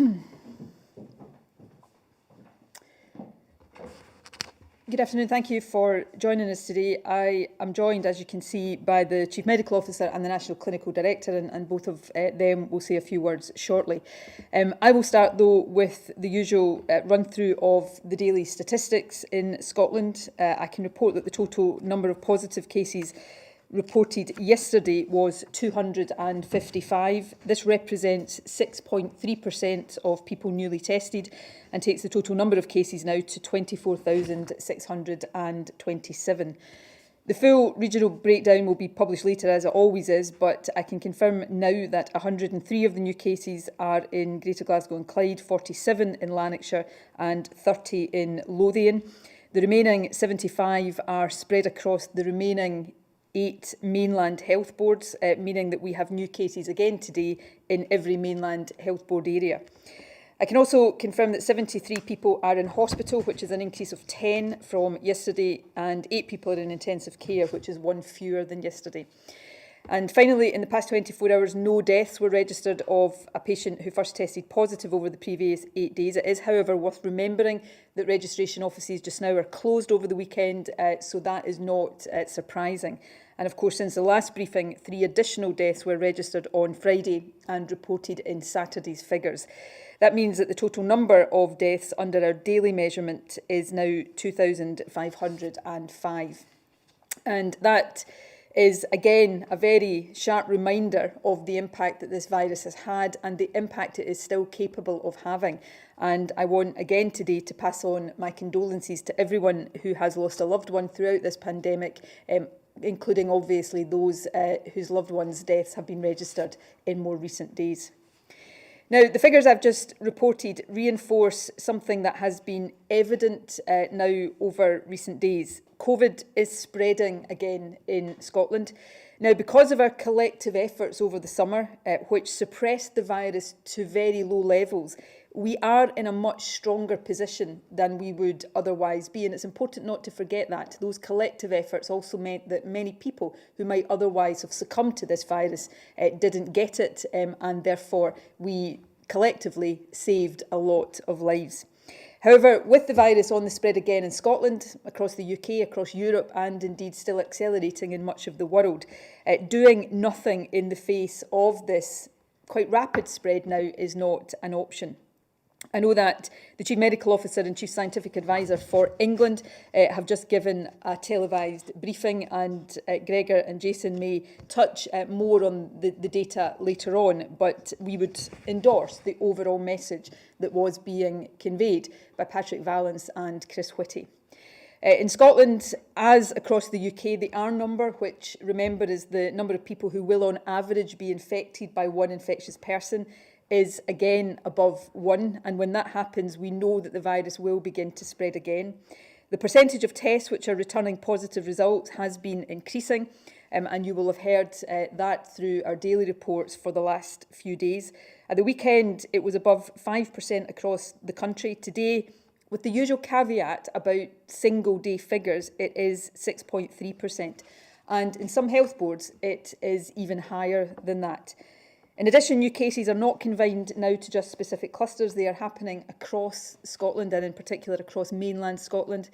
Good afternoon. Thank you for joining us today. I am joined, as you can see, by the Chief Medical Officer and the National Clinical Director, and both of them will say a few words shortly. I will start, though, with the usual run-through of the daily statistics in Scotland. I can report that the total number of positive cases reported yesterday was 255. This represents 6.3% of people newly tested and takes the total number of cases now to 24,627. The full regional breakdown will be published later, as it always is, but I can confirm now that 103 of the new cases are in Greater Glasgow and Clyde, 47 in Lanarkshire and 30 in Lothian. The remaining 75 are spread across the remaining 8 mainland health boards, meaning that we have new cases again today in every mainland health board area. I can also confirm that 73 people are in hospital, which is an increase of 10 from yesterday, and 8 people are in intensive care, which is 1 fewer than yesterday. And finally, in the past 24 hours, no deaths were registered of a patient who first tested positive over the previous 8 days. It is, however, worth remembering that registration offices just now are closed over the weekend, so that is not surprising. And of course, since the last briefing, 3 additional deaths were registered on Friday and reported in Saturday's figures. That means that the total number of deaths under our daily measurement is now 2,505. And that is, again, a very sharp reminder of the impact that this virus has had and the impact it is still capable of having. And I want again today to pass on my condolences to everyone who has lost a loved one throughout this pandemic, including obviously those whose loved ones' deaths have been registered in more recent days. Now, the figures I've just reported reinforce something that has been evident now over recent days. COVID is spreading again in Scotland. Now, because of our collective efforts over the summer, which suppressed the virus to very low levels, we are in a much stronger position than we would otherwise be. And it's important not to forget that. Those collective efforts also meant that many people who might otherwise have succumbed to this virus didn't get it, and therefore we collectively saved a lot of lives. However, with the virus on the spread again in Scotland, across the UK, across Europe, and indeed still accelerating in much of the world, doing nothing in the face of this quite rapid spread now is not an option. I know that the Chief Medical Officer and Chief Scientific Advisor for England have just given a televised briefing, and Gregor and Jason may touch more on the data later on, but we would endorse the overall message that was being conveyed by Patrick Vallance and Chris Whitty. In Scotland, as across the UK, the R number, which remember is the number of people who will on average be infected by one infectious person, is again above 1, and when that happens we know that the virus will begin to spread again. The percentage of tests which are returning positive results has been increasing, and you will have heard that through our daily reports for the last few days. At the weekend it was above 5% across the country. Today, with the usual caveat about single day figures, it is 6.3%, and in some health boards it is even higher than that. In addition, new cases are not confined now to just specific clusters. They are happening across Scotland, and in particular across mainland Scotland.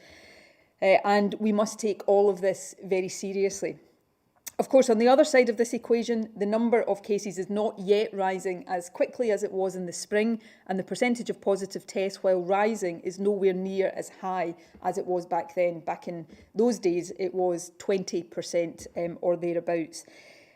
And we must take all of this very seriously. Of course, on the other side of this equation, the number of cases is not yet rising as quickly as it was in the spring, and the percentage of positive tests, while rising, is nowhere near as high as it was back then. Back in those days, it was 20% or thereabouts.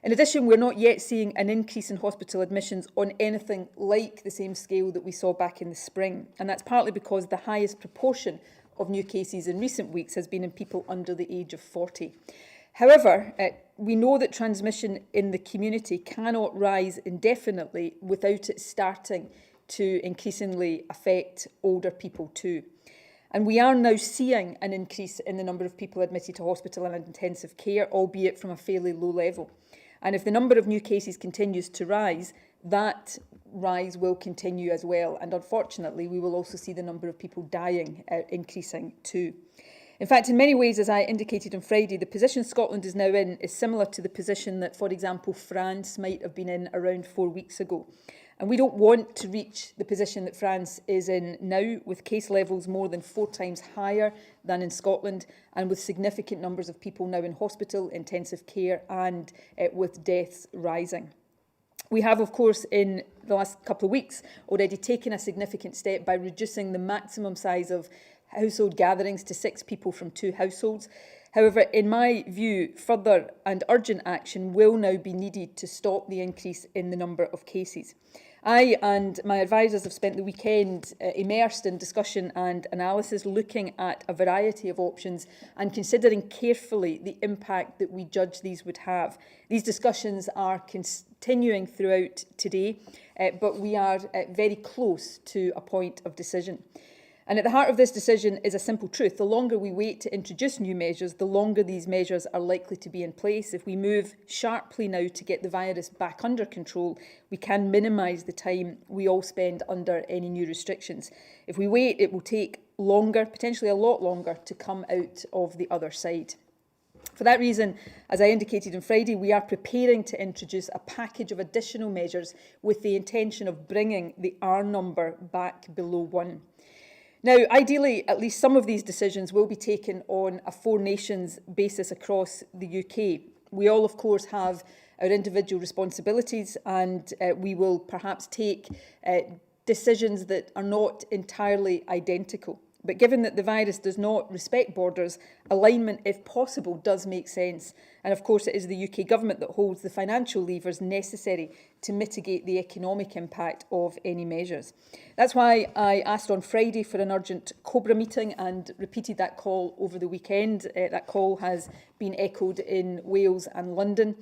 In addition, we're not yet seeing an increase in hospital admissions on anything like the same scale that we saw back in the spring. And that's partly because the highest proportion of new cases in recent weeks has been in people under the age of 40. However, we know that transmission in the community cannot rise indefinitely without it starting to increasingly affect older people too. And we are now seeing an increase in the number of people admitted to hospital and intensive care, albeit from a fairly low level. And if the number of new cases continues to rise, that rise will continue as well. And unfortunately, we will also see the number of people dying increasing too. In fact, in many ways, as I indicated on Friday, the position Scotland is now in is similar to the position that, for example, France might have been in around 4 weeks ago. And we don't want to reach the position that France is in now, with case levels more than 4 times higher than in Scotland, and with significant numbers of people now in hospital, intensive care, and with deaths rising. We have, of course, in the last couple of weeks already taken a significant step by reducing the maximum size of household gatherings to 6 people from 2 households. However, in my view, further and urgent action will now be needed to stop the increase in the number of cases. I and my advisers have spent the weekend immersed in discussion and analysis, looking at a variety of options and considering carefully the impact that we judge these would have. These discussions are continuing throughout today, but we are very close to a point of decision. And at the heart of this decision is a simple truth. The longer we wait to introduce new measures, the longer these measures are likely to be in place. If we move sharply now to get the virus back under control, we can minimise the time we all spend under any new restrictions. If we wait, it will take longer, potentially a lot longer, to come out of the other side. For that reason, as I indicated on Friday, we are preparing to introduce a package of additional measures with the intention of bringing the R number back below 1. Now, ideally, at least some of these decisions will be taken on a 4 nations basis across the UK. We all, of course, have our individual responsibilities, and we will perhaps take decisions that are not entirely identical. But given that the virus does not respect borders, alignment, if possible, does make sense. And of course, it is the UK government that holds the financial levers necessary to mitigate the economic impact of any measures. That's why I asked on Friday for an urgent COBRA meeting and repeated that call over the weekend. That call has been echoed in Wales and London.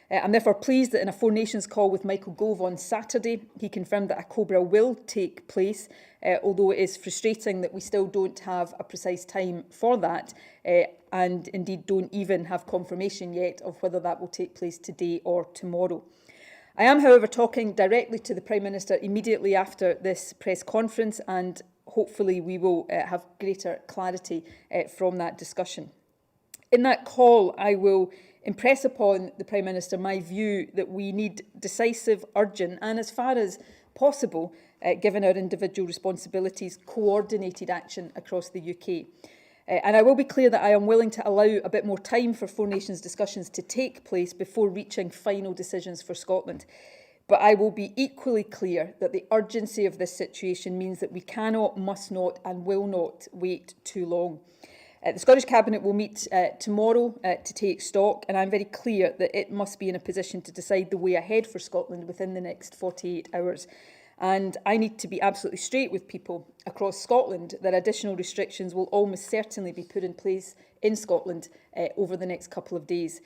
I'm therefore pleased that in a 4 Nations call with Michael Gove on Saturday, he confirmed that a COBRA will take place, although it is frustrating that we still don't have a precise time for that, and indeed don't even have confirmation yet of whether that will take place today or tomorrow. I am, however, talking directly to the Prime Minister immediately after this press conference, and hopefully we will have greater clarity from that discussion. In that call, I will impress upon the Prime Minister my view that we need decisive, urgent and, as far as possible, given our individual responsibilities, coordinated action across the UK. And I will be clear that I am willing to allow a bit more time for 4 Nations discussions to take place before reaching final decisions for Scotland. But I will be equally clear that the urgency of this situation means that we cannot, must not and will not wait too long. The Scottish Cabinet will meet tomorrow to take stock, and I'm very clear that it must be in a position to decide the way ahead for Scotland within the next 48 hours. And I need to be absolutely straight with people across Scotland that additional restrictions will almost certainly be put in place in Scotland over the next couple of days.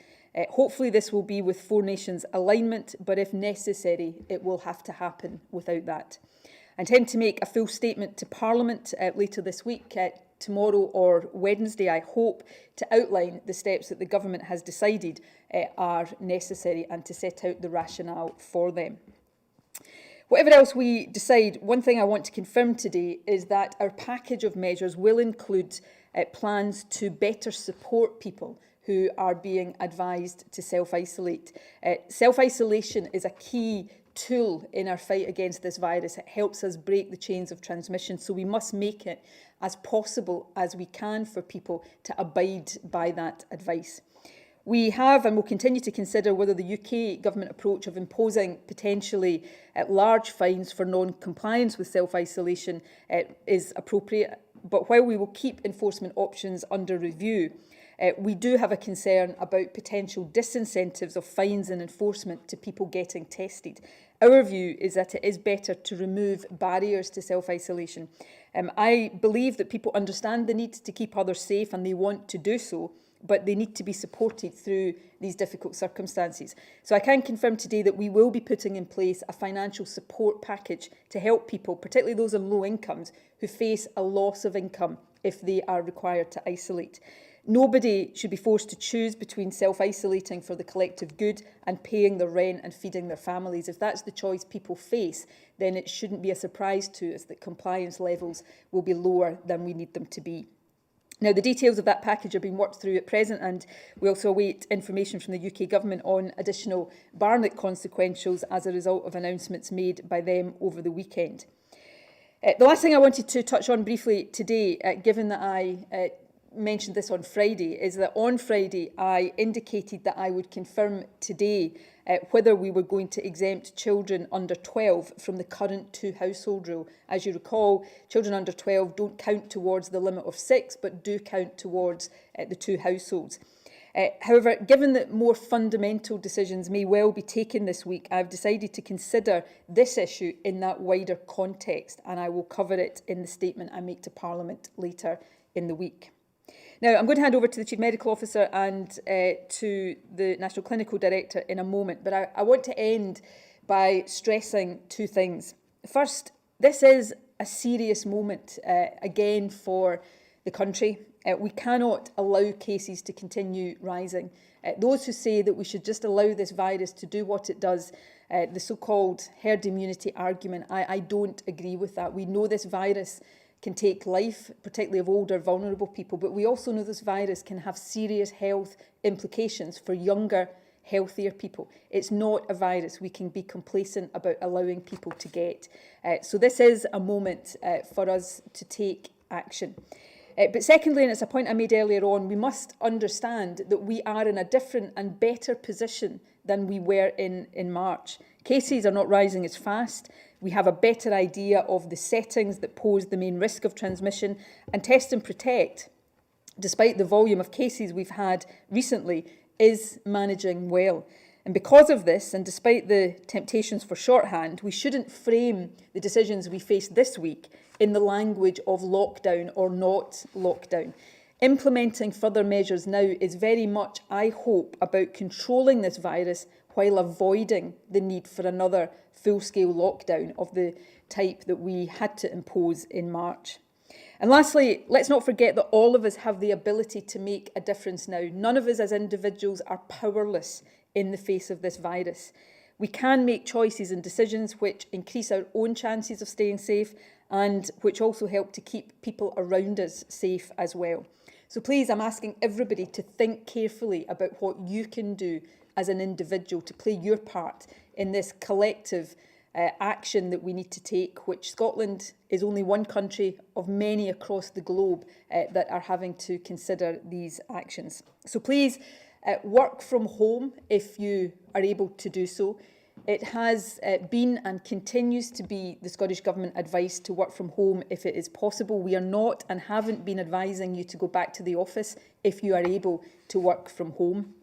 Hopefully this will be with 4 Nations alignment, but if necessary, it will have to happen without that. I intend to make a full statement to Parliament later this week, tomorrow or Wednesday, I hope, to outline the steps that the Government has decided are necessary and to set out the rationale for them. Whatever else we decide, one thing I want to confirm today is that our package of measures will include plans to better support people who are being advised to self-isolate. Self-isolation is a key tool in our fight against this virus. It helps us break the chains of transmission, so we must make it as possible as we can for people to abide by that advice. We have and will continue to consider whether the UK government approach of imposing potentially large fines for non-compliance with self-isolation is appropriate. But while we will keep enforcement options under review, we do have a concern about potential disincentives of fines and enforcement to people getting tested. Our view is that it is better to remove barriers to self-isolation. I believe that people understand the need to keep others safe and they want to do so, but they need to be supported through these difficult circumstances. So I can confirm today that we will be putting in place a financial support package to help people, particularly those on low incomes, who face a loss of income if they are required to isolate. Nobody should be forced to choose between self-isolating for the collective good and paying their rent and feeding their families. If that's the choice people face, then it shouldn't be a surprise to us that compliance levels will be lower than we need them to be. Now, the details of that package are being worked through at present, and we also await information from the UK Government on additional Barnett consequentials as a result of announcements made by them over the weekend. The last thing I wanted to touch on briefly today, given that I mentioned this on Friday, is that on Friday I indicated that I would confirm today whether we were going to exempt children under 12 from the current 2-household rule. As you recall, children under 12 don't count towards the limit of 6, but do count towards the 2 households. However, given that more fundamental decisions may well be taken this week, I've decided to consider this issue in that wider context, and I will cover it in the statement I make to Parliament later in the week. Now, I'm going to hand over to the Chief Medical Officer and to the National Clinical Director in a moment, but I want to end by stressing 2 things. First, this is a serious moment, again, for the country. We cannot allow cases to continue rising. Those who say that we should just allow this virus to do what it does, the so-called herd immunity argument, I don't agree with that. We know this virus can take life, particularly of older, vulnerable people, but we also know this virus can have serious health implications for younger, healthier people. It's not a virus we can be complacent about allowing people to get. So this is a moment for us to take action. But secondly, and it's a point I made earlier on, we must understand that we are in a different and better position than we were in March. Cases are not rising as fast. We have a better idea of the settings that pose the main risk of transmission, and Test and Protect, despite the volume of cases we've had recently, is managing well. And because of this, and despite the temptations for shorthand, we shouldn't frame the decisions we face this week in the language of lockdown or not lockdown. Implementing further measures now is very much, I hope, about controlling this virus while avoiding the need for another full-scale lockdown of the type that we had to impose in March. And lastly, let's not forget that all of us have the ability to make a difference now. None of us as individuals are powerless in the face of this virus. We can make choices and decisions which increase our own chances of staying safe and which also help to keep people around us safe as well. So please, I'm asking everybody to think carefully about what you can do as an individual to play your part in this collective action that we need to take, which Scotland is only one country of many across the globe that are having to consider these actions. So please work from home if you are able to do so. It has been and continues to be the Scottish Government advice to work from home if it is possible. We are not and haven't been advising you to go back to the office if you are able to work from home.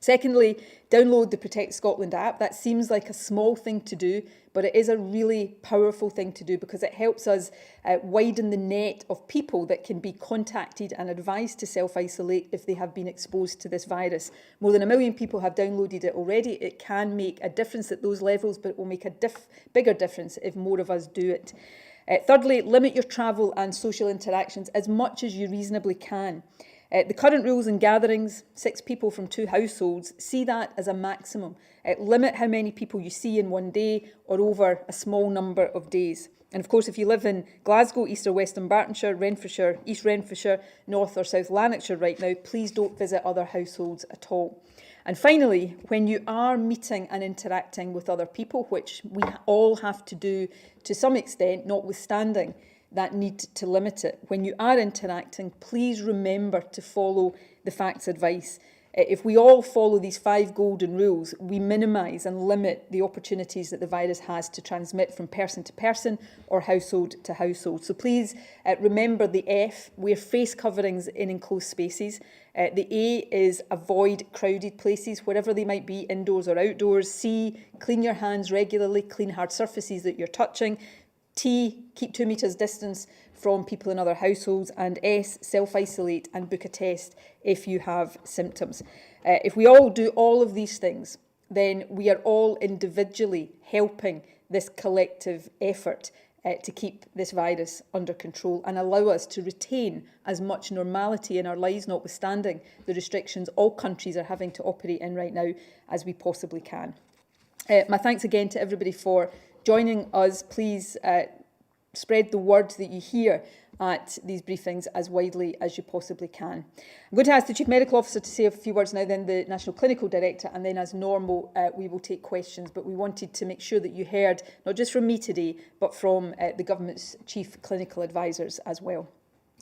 Secondly, download the Protect Scotland app. That seems like a small thing to do, but it is a really powerful thing to do because it helps us widen the net of people that can be contacted and advised to self-isolate if they have been exposed to this virus. More than 1 million people have downloaded it already. It can make a difference at those levels, but it will make a bigger difference if more of us do it. Thirdly, limit your travel and social interactions as much as you reasonably can. The current rules and gatherings, 6 people from 2 households, see that as a maximum. Limit how many people you see in one day or over a small number of days. And of course, if you live in Glasgow, East or West Dunbartonshire, Renfrewshire, East Renfrewshire, North or South Lanarkshire right now, please don't visit other households at all. And finally, when you are meeting and interacting with other people, which we all have to do to some extent, notwithstanding that need to limit it. When you are interacting, please remember to follow the facts advice. If we all follow these 5 golden rules, we minimise and limit the opportunities that the virus has to transmit from person to person or household to household. So please remember the F, wear face coverings in enclosed spaces. The A is avoid crowded places, wherever they might be, indoors or outdoors. C, clean your hands regularly, clean hard surfaces that you're touching. T, keep 2 metres distance from people in other households. And S, self-isolate and book a test if you have symptoms. If we all do all of these things, then we are all individually helping this collective effort to keep this virus under control and allow us to retain as much normality in our lives, notwithstanding the restrictions all countries are having to operate in right now, as we possibly can. My thanks again to everybody for joining us. Please spread the word that you hear at these briefings as widely as you possibly can. I'm going to ask the Chief Medical Officer to say a few words now, then the National Clinical Director, and then as normal we will take questions. But we wanted to make sure that you heard not just from me today, but from the Government's Chief Clinical Advisors as well.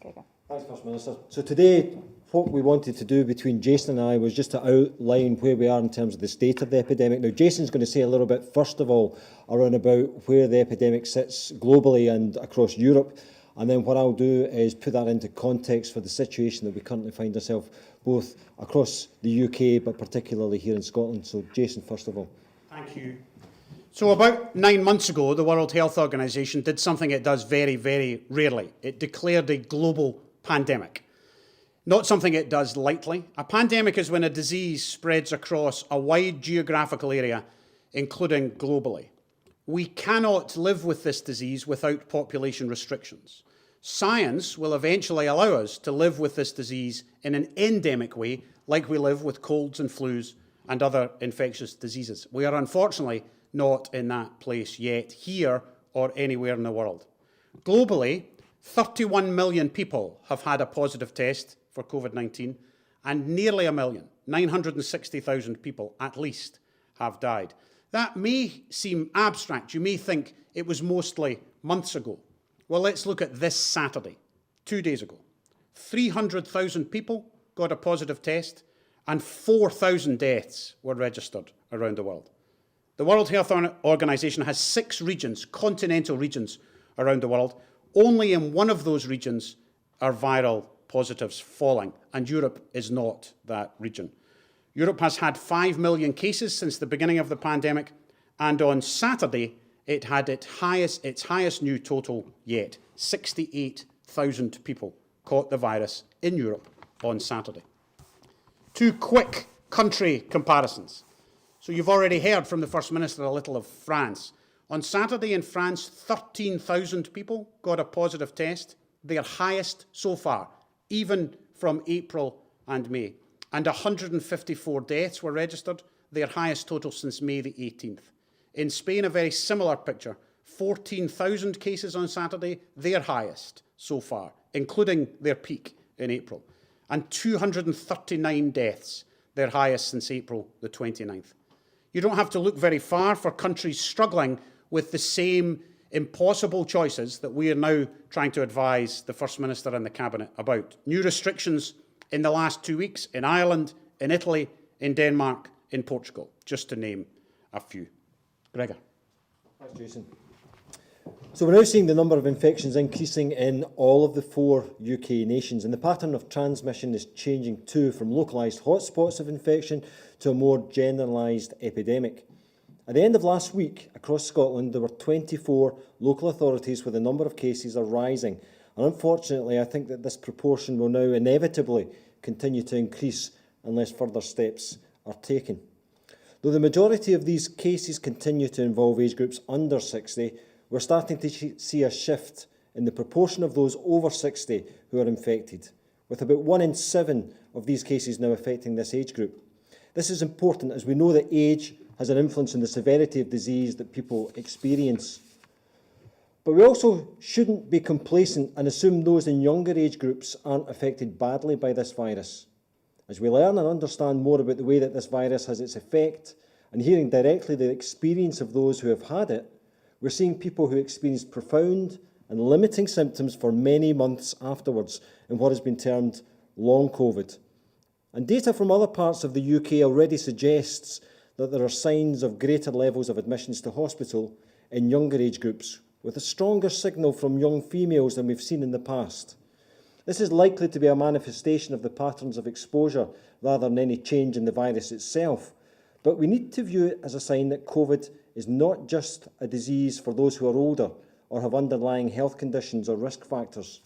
Gregor. Thanks, First Minister. So today, what we wanted to do between Jason and I was just to outline where we are in terms of the state of the epidemic. Now, Jason's going to say a little bit, first of all, around about where the epidemic sits globally and across Europe. And then what I'll do is put that into context for the situation that we currently find ourselves both across the UK, but particularly here in Scotland. So, Jason, first of all. Thank you. So about 9 months ago, the World Health Organization did something it does very, very rarely. It declared a global pandemic. Not something it does lightly. A pandemic is when a disease spreads across a wide geographical area, including globally. We cannot live with this disease without population restrictions. Science will eventually allow us to live with this disease in an endemic way, like we live with colds and flus and other infectious diseases. We are unfortunately not in that place yet, here or anywhere in the world. Globally, 31 million people have had a positive test for COVID-19, and nearly 1 million, 960,000 people at least, have died. That may seem abstract. You may think it was mostly months ago. Well, let's look at this Saturday, 2 days ago. 300,000 people got a positive test, and 4,000 deaths were registered around the world. The World Health Organization has 6 regions, continental regions, around the world. Only in one of those regions are viral positives falling, and Europe is not that region. Europe has had 5 million cases since the beginning of the pandemic, and on Saturday it had its highest new total yet. 68,000 people caught the virus in Europe on Saturday. 2 quick country comparisons. So you've already heard from the First Minister a little of France. On Saturday in France, 13,000 people got a positive test, their highest so far, even from April and May. And 154 deaths were registered, their highest total since May the 18th. In Spain, a very similar picture. 14,000 cases on Saturday, their highest so far, including their peak in April. And 239 deaths, their highest since April the 29th. You don't have to look very far for countries struggling with the same impossible choices that we are now trying to advise the First Minister and the Cabinet about. New restrictions in the last 2 weeks in Ireland, in Italy, in Denmark, in Portugal, just to name a few. Gregor. Thanks, Jason. So we're now seeing the number of infections increasing in all of the 4 UK nations, and the pattern of transmission is changing too, from localised hotspots of infection to a more generalised epidemic. At the end of last week, across Scotland, there were 24 local authorities where the number of cases are rising. And unfortunately, I think that this proportion will now inevitably continue to increase unless further steps are taken. Though the majority of these cases continue to involve age groups under 60, we're starting to see a shift in the proportion of those over 60 who are infected, with about 1 in 7 of these cases now affecting this age group. This is important as we know that age has an influence on the severity of disease that people experience. But we also shouldn't be complacent and assume those in younger age groups aren't affected badly by this virus. As we learn and understand more about the way that this virus has its effect, and hearing directly the experience of those who have had it, we're seeing people who experience profound and limiting symptoms for many months afterwards in what has been termed long COVID. And data from other parts of the UK already suggests that there are signs of greater levels of admissions to hospital in younger age groups, with a stronger signal from young females than we've seen in the past. This is likely to be a manifestation of the patterns of exposure rather than any change in the virus itself. But we need to view it as a sign that COVID is not just a disease for those who are older or have underlying health conditions or risk factors.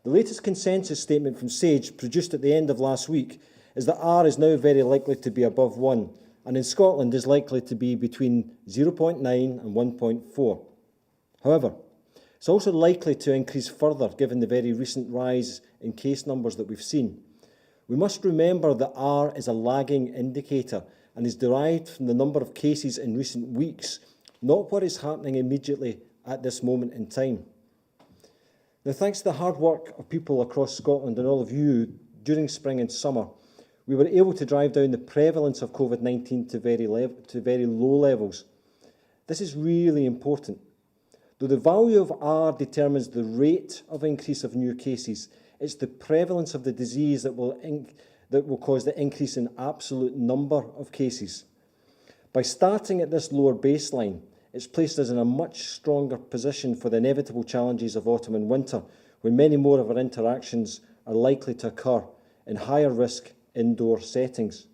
The latest consensus statement from SAGE, produced at the end of last week, is that R is now very likely to be above 1, and in Scotland is likely to be between 0.9 and 1.4. However, it's also likely to increase further given the very recent rise in case numbers that we've seen. We must remember that R is a lagging indicator and is derived from the number of cases in recent weeks, not what is happening immediately at this moment in time. Now, thanks to the hard work of people across Scotland and all of you during spring and summer, we were able to drive down the prevalence of COVID-19 to very low levels. This is really important. Though the value of R determines the rate of increase of new cases, it's the prevalence of the disease that will cause the increase in absolute number of cases. By starting at this lower baseline, it's placed us in a much stronger position for the inevitable challenges of autumn and winter, when many more of our interactions are likely to occur in higher risk indoor settings.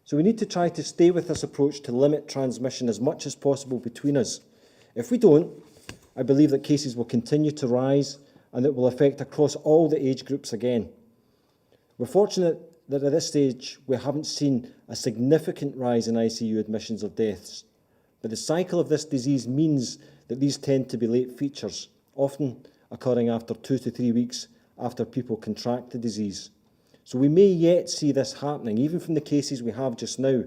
So we need to try to stay with this approach to limit transmission as much as possible between us. If we don't, I believe that cases will continue to rise and it will affect across all the age groups again. We're fortunate that at this stage we haven't seen a significant rise in ICU admissions or deaths, but the cycle of this disease means that these tend to be late features, often occurring after 2 to 3 weeks after people contract the disease. So we may yet see this happening, even from the cases we have just now,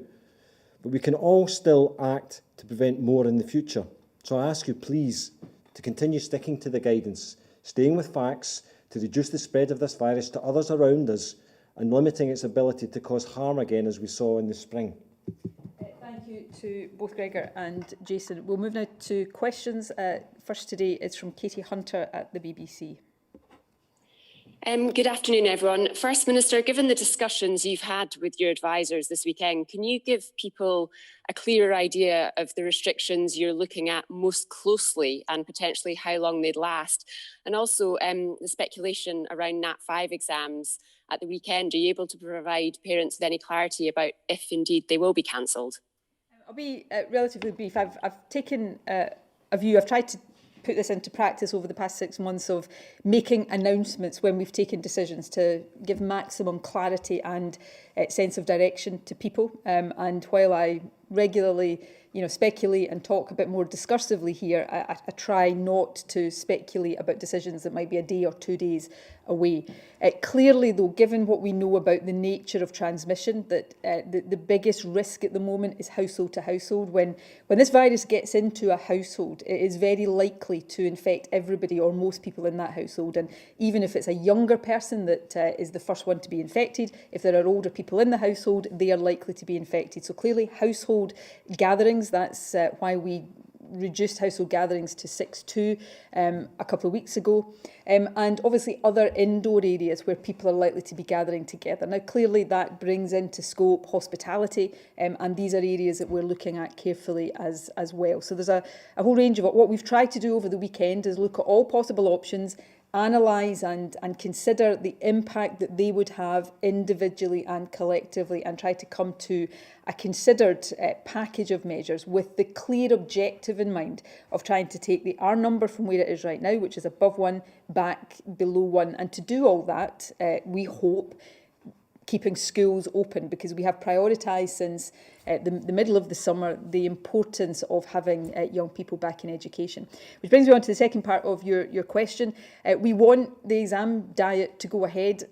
but we can all still act to prevent more in the future. So I ask you, please, to continue sticking to the guidance, staying with facts to reduce the spread of this virus to others around us and limiting its ability to cause harm again, as we saw in the spring. Thank you to both Gregor and Jason. We'll move now to questions. First today is from Katie Hunter at the BBC. Good afternoon, everyone. First Minister, given the discussions you've had with your advisors this weekend, can you give people a clearer idea of the restrictions you're looking at most closely and potentially how long they'd last? And also the speculation around Nat5 exams at the weekend. Are you able to provide parents with any clarity about if indeed they will be cancelled? I'll be relatively brief. I've taken a view, I've tried to put this into practice over the past 6 months of making announcements when we've taken decisions to give maximum clarity and sense of direction to people. And while I regularly speculate and talk a bit more discursively here, I try not to speculate about decisions that might be a day or 2 days away. Clearly, though, given what we know about the nature of transmission, that the biggest risk at the moment is household to household. When this virus gets into a household, it is very likely to infect everybody or most people in that household. And even if it's a younger person that is the first one to be infected, if there are older people in the household, they are likely to be infected. So clearly, household gatherings, that's why we reduced household gatherings to 6-2 a couple of weeks ago, and obviously other indoor areas where people are likely to be gathering together. Now clearly that brings into scope hospitality, and these are areas that we're looking at carefully as well. So there's a whole range of it. What we've tried to do over the weekend is look at all possible options, analyse and consider the impact that they would have individually and collectively, and try to come to a considered package of measures with the clear objective in mind of trying to take the R number from where it is right now, which is above 1, back below 1. And to do all that, we hope, keeping schools open, because we have prioritised since the middle of the summer the importance of having young people back in education. Which brings me on to the second part of your question. We want the exam diet to go ahead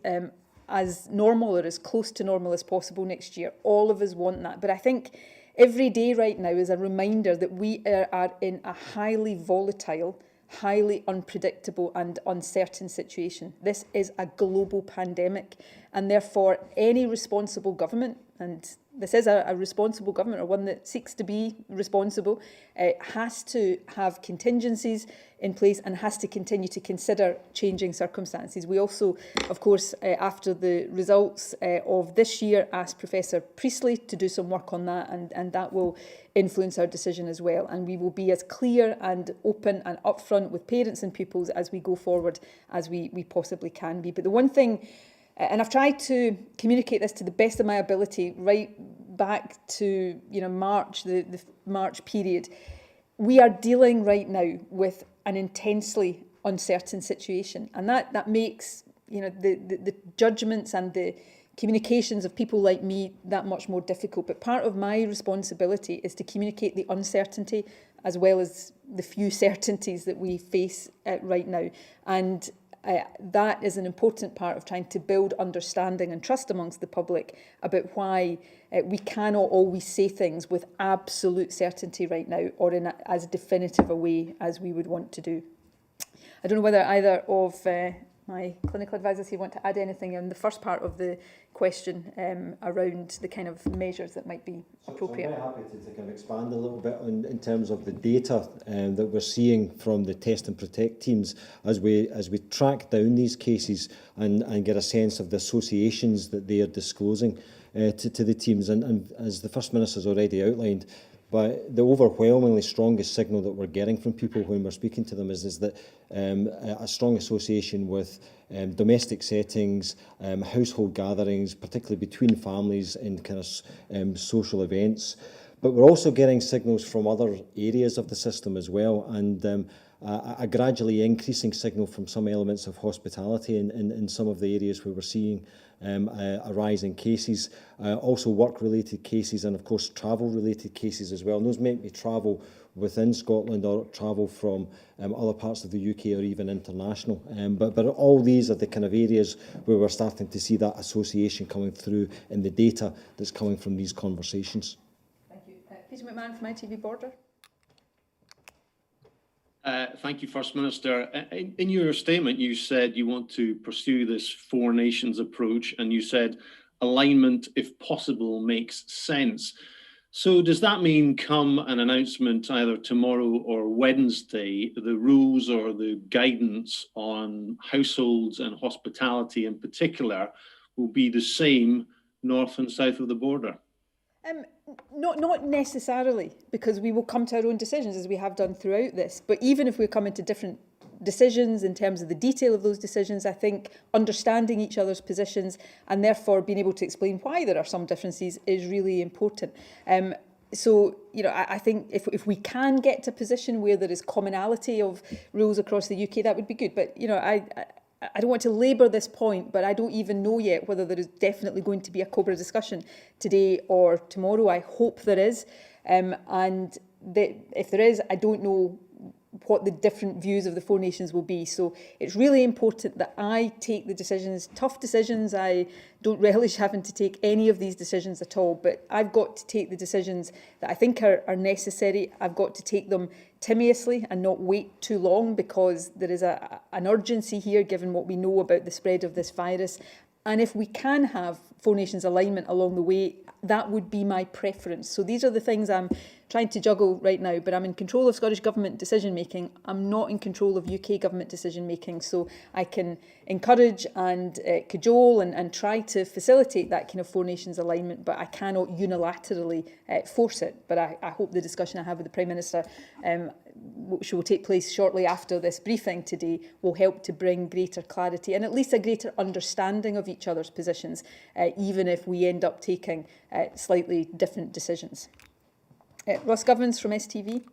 as normal or as close to normal as possible next year. All of us want that. But I think every day right now is a reminder that we are in a highly volatile, highly unpredictable and uncertain situation. This is a global pandemic, and therefore any responsible government, and this is a responsible government, or one that seeks to be responsible, has to have contingencies in place and has to continue to consider changing circumstances. We also, of course, after the results of this year, asked Professor Priestley to do some work on that, and that will influence our decision as well. And we will be as clear and open and upfront with parents and pupils as we go forward as we possibly can be. But the one thing, and I've tried to communicate this to the best of my ability right back to March, the March period, we are dealing right now with an intensely uncertain situation, and that makes the judgments and the communications of people like me that much more difficult. But part of my responsibility is to communicate the uncertainty as well as the few certainties that we face right now. And that is an important part of trying to build understanding and trust amongst the public about why we cannot always say things with absolute certainty right now, or in as definitive a way as we would want to do. I don't know whether either of my clinical advisors here want to add anything in the first part of the question around the kind of measures that might be appropriate. So I'm very happy to kind of expand a little bit in terms of the data that we're seeing from the test and protect teams as we track down these cases and get a sense of the associations that they are disclosing to the teams. And as the First Minister's already outlined, but the overwhelmingly strongest signal that we're getting from people when we're speaking to them is that a strong association with domestic settings, household gatherings, particularly between families in kind of social events. But we're also getting signals from other areas of the system as well, and a gradually increasing signal from some elements of hospitality in some of the areas where we're seeing a rise in cases, also work-related cases, and of course travel-related cases as well. And those might be travel within Scotland or travel from other parts of the UK or even international. But all these are the kind of areas where we're starting to see that association coming through in the data that's coming from these conversations. Thank you. Peter McMahon from ITV Border. Thank you, First Minister. In your statement, you said you want to pursue this four nations approach, and you said alignment, if possible, makes sense. So does that mean come an announcement either tomorrow or Wednesday, the rules or the guidance on households and hospitality in particular will be the same north and south of the border? Not necessarily, because we will come to our own decisions as we have done throughout this. But even if we're coming to different decisions in terms of the detail of those decisions, I think understanding each other's positions and therefore being able to explain why there are some differences is really important. So, you know, I think if we can get to a position where there is commonality of rules across the UK, that would be good. But, you know, I don't want to labour this point, but I don't even know yet whether there is definitely going to be a COBRA discussion today or tomorrow. I hope there is. And if there is, I don't know what the different views of the four nations will be. So it's really important that I take the decisions, tough decisions. I don't relish having to take any of these decisions at all, but I've got to take the decisions that I think are necessary. I've got to take them timiously and not wait too long, because there is an urgency here given what we know about the spread of this virus. And if we can have four nations alignment along the way, that would be my preference. So these are the things I'm trying to juggle right now, but I'm in control of Scottish Government decision making. I'm not in control of UK Government decision making, so I can encourage and cajole and try to facilitate that kind of four nations alignment, but I cannot unilaterally force it. But I hope the discussion I have with the Prime Minister, which will take place shortly after this briefing today, will help to bring greater clarity and at least a greater understanding of each other's positions, even if we end up taking slightly different decisions. Ross Govins from STV.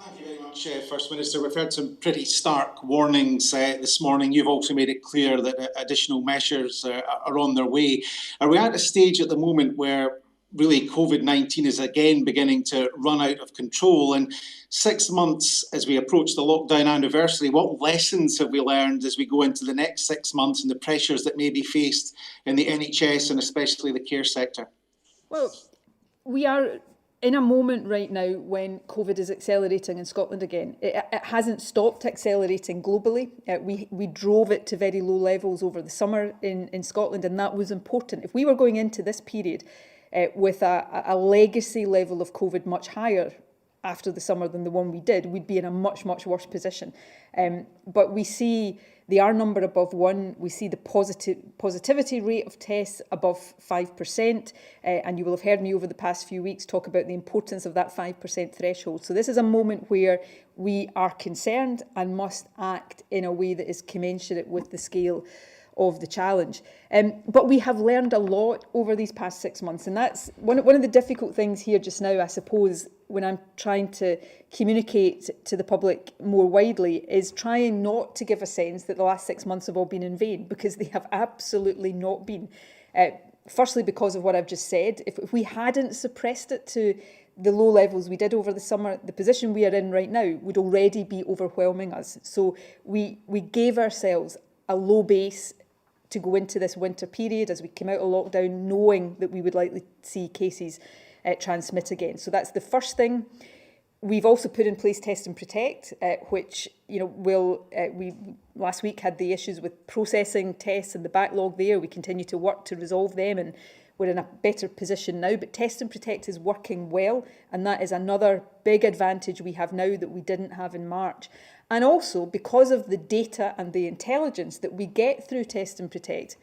Thank you very much, First Minister. We've heard some pretty stark warnings this morning. You've also made it clear that additional measures are on their way. Are we at a stage at the moment where really COVID-19 is again beginning to run out of control? And 6 months as we approach the lockdown anniversary, what lessons have we learned as we go into the next 6 months and the pressures that may be faced in the NHS and especially the care sector? Well, we are in a moment right now when COVID is accelerating in Scotland again. It hasn't stopped accelerating globally. We drove it to very low levels over the summer in Scotland, and that was important. If we were going into this period with a legacy level of COVID much higher after the summer than the one we did, we'd be in a much, much worse position. But we see the R number above 1, we see the positivity rate of tests above 5%, and you will have heard me over the past few weeks talk about the importance of that 5% threshold. So this is a moment where we are concerned and must act in a way that is commensurate with the scale of the challenge. But we have learned a lot over these past 6 months, and that's one of the difficult things here just now, I suppose, when I'm trying to communicate to the public more widely, is trying not to give a sense that the last 6 months have all been in vain, because they have absolutely not been. Firstly, because of what I've just said. If we hadn't suppressed it to the low levels we did over the summer, the position we are in right now would already be overwhelming us. So we gave ourselves a low base to go into this winter period as we came out of lockdown, knowing that we would likely see cases transmit again. So that's the first thing. We've also put in place Test and Protect, which, we last week had the issues with processing tests and the backlog there. We continue to work to resolve them, and we're in a better position now. But Test and Protect is working well, and that is another big advantage we have now that we didn't have in March. And also, because of the data and the intelligence that we get through Test and Protect,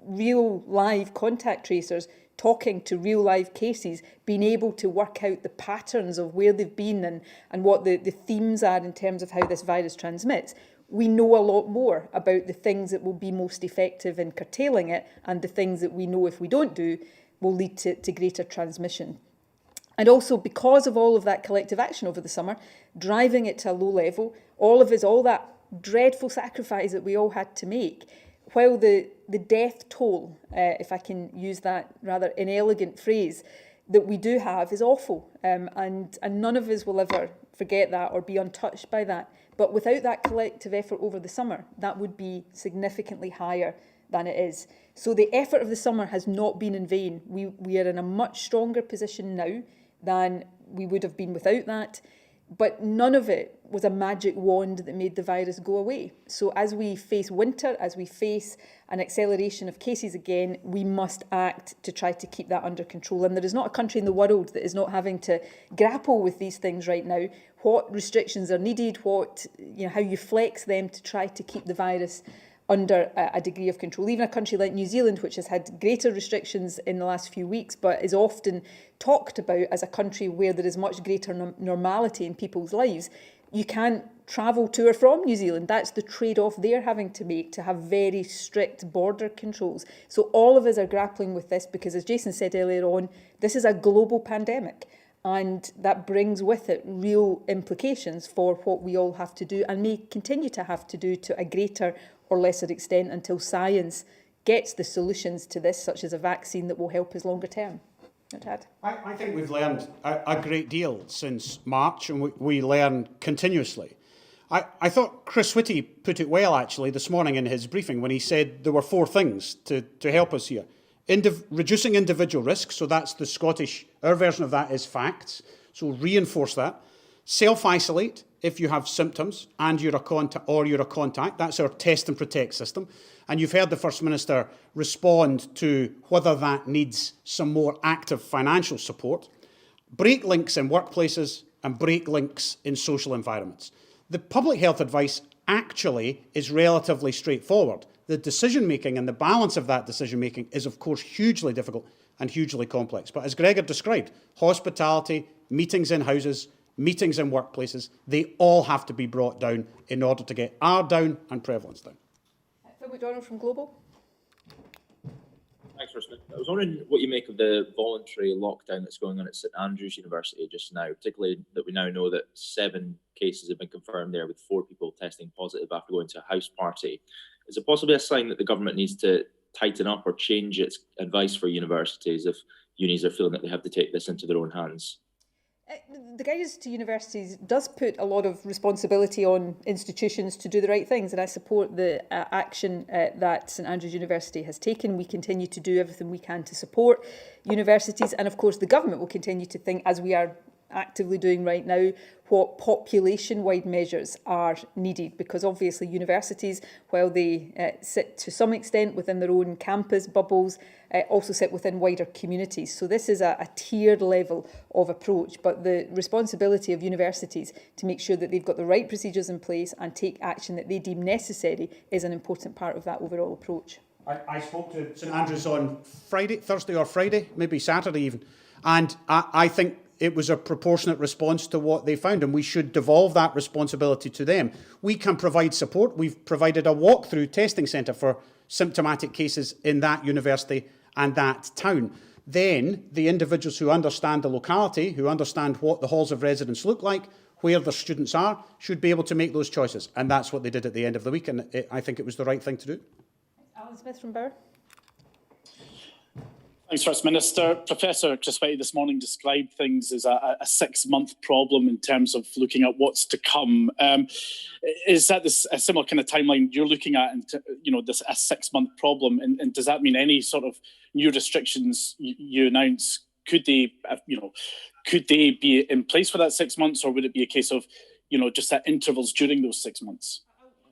real live contact tracers talking to real live cases, being able to work out the patterns of where they've been and what the themes are in terms of how this virus transmits, we know a lot more about the things that will be most effective in curtailing it and the things that we know if we don't do will lead to greater transmission. And also, because of all of that collective action over the summer, driving it to a low level, all that dreadful sacrifice that we all had to make, while the death toll, if I can use that rather inelegant phrase, that we do have is awful. And none of us will ever forget that or be untouched by that. But without that collective effort over the summer, that would be significantly higher than it is. So the effort of the summer has not been in vain. We are in a much stronger position now than we would have been without that. But none of it was a magic wand that made the virus go away. So as we face winter, as we face an acceleration of cases again, we must act to try to keep that under control. And there is not a country in the world that is not having to grapple with these things right now. What restrictions are needed, how you flex them to try to keep the virus under a degree of control. Even a country like New Zealand, which has had greater restrictions in the last few weeks, but is often talked about as a country where there is much greater normality in people's lives, you can't travel to or from New Zealand. That's the trade-off they're having to make, to have very strict border controls. So all of us are grappling with this because, as Jason said earlier on, this is a global pandemic. And that brings with it real implications for what we all have to do and may continue to have to do to a greater or lesser extent until science gets the solutions to this, such as a vaccine that will help us longer term. I think we've learned a great deal since March, and we learn continuously. I thought Chris Whitty put it well, actually, this morning in his briefing when he said there were 4 things to help us here. Reducing individual risks, so that's the Scottish, our version of that is facts, so reinforce that. Self-isolate if you have symptoms and you're a contact, that's our Test and Protect system. And you've heard the First Minister respond to whether that needs some more active financial support. Break links in workplaces and break links in social environments. The public health advice actually is relatively straightforward. The decision-making and the balance of that decision-making is, of course, hugely difficult and hugely complex. But as Gregor described, hospitality, meetings in houses, meetings in workplaces, they all have to be brought down in order to get R down and prevalence down. Phil McDonald from Global. Thanks, First Minister. I was wondering what you make of the voluntary lockdown that's going on at St Andrews University just now, particularly that we now know that 7 cases have been confirmed there with 4 people testing positive after going to a house party. Is it possibly a sign that the government needs to tighten up or change its advice for universities if unis are feeling that they have to take this into their own hands? The guidance to universities does put a lot of responsibility on institutions to do the right things, and I support the action that St Andrews University has taken. We continue to do everything we can to support universities, and of course the government will continue to think, as we are actively doing right now, what population-wide measures are needed, because obviously universities, while they sit to some extent within their own campus bubbles, also sit within wider communities. So this is a tiered level of approach, but the responsibility of universities to make sure that they've got the right procedures in place and take action that they deem necessary is an important part of that overall approach. I spoke to St Andrews on Thursday or Friday, maybe Saturday even, and I think it was a proportionate response to what they found, and we should devolve that responsibility to them. We can provide support. We've provided a walk-through testing centre for symptomatic cases in that university and that town. Then the individuals who understand the locality, who understand what the halls of residence look like, where the students are, should be able to make those choices. And that's what they did at the end of the week, and I think it was the right thing to do. Alan Smith from Bauer. Thanks, First Minister. Professor Chris Whitty this morning described things as a 6-month problem in terms of looking at what's to come. Is that a similar kind of timeline you're looking at, this a 6-month problem? And does that mean any sort of new restrictions you announce, could they, could they be in place for that 6 months, or would it be a case of, just at intervals during those 6 months?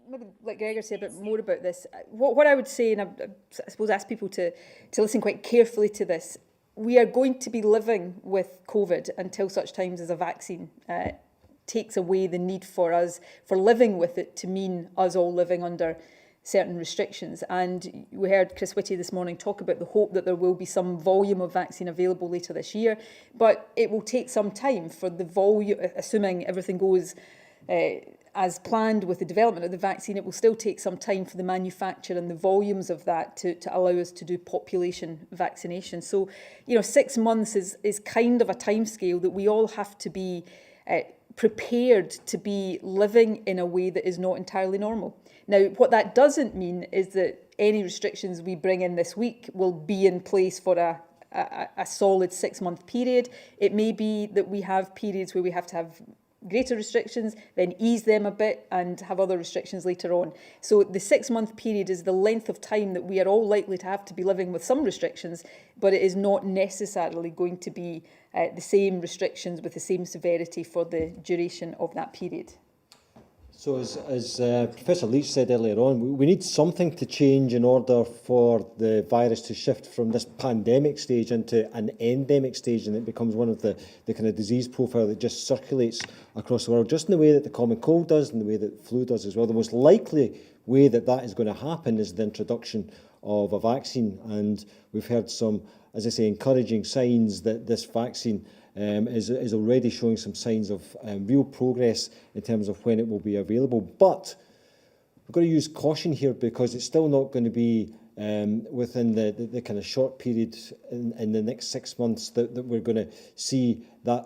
Maybe let Gregor say a bit more about this. What I would say, and I suppose ask people to listen quite carefully to this, we are going to be living with COVID until such times as a vaccine takes away the need for us, for living with it, to mean us all living under certain restrictions. And we heard Chris Whitty this morning talk about the hope that there will be some volume of vaccine available later this year, but it will take some time for the volume, assuming everything goes as planned with the development of the vaccine, it will still take some time for the manufacture and the volumes of that to allow us to do population vaccination. So, 6 months is kind of a timescale that we all have to be prepared to be living in a way that is not entirely normal. Now, what that doesn't mean is that any restrictions we bring in this week will be in place for a solid 6 month period. It may be that we have periods where we have to have greater restrictions, then ease them a bit and have other restrictions later on. So the 6 month period is the length of time that we are all likely to have to be living with some restrictions, but it is not necessarily going to be the same restrictions with the same severity for the duration of that period. So as Professor Leitch said earlier on, we need something to change in order for the virus to shift from this pandemic stage into an endemic stage, and it becomes one of the kind of disease profile that just circulates across the world, just in the way that the common cold does and the way that flu does as well. The most likely way that is going to happen is the introduction of a vaccine, and we've heard some, as I say, encouraging signs that this vaccine is already showing some signs of real progress in terms of when it will be available. But we've got to use caution here, because it's still not going to be within the kind of short period in the next 6 months that we're going to see that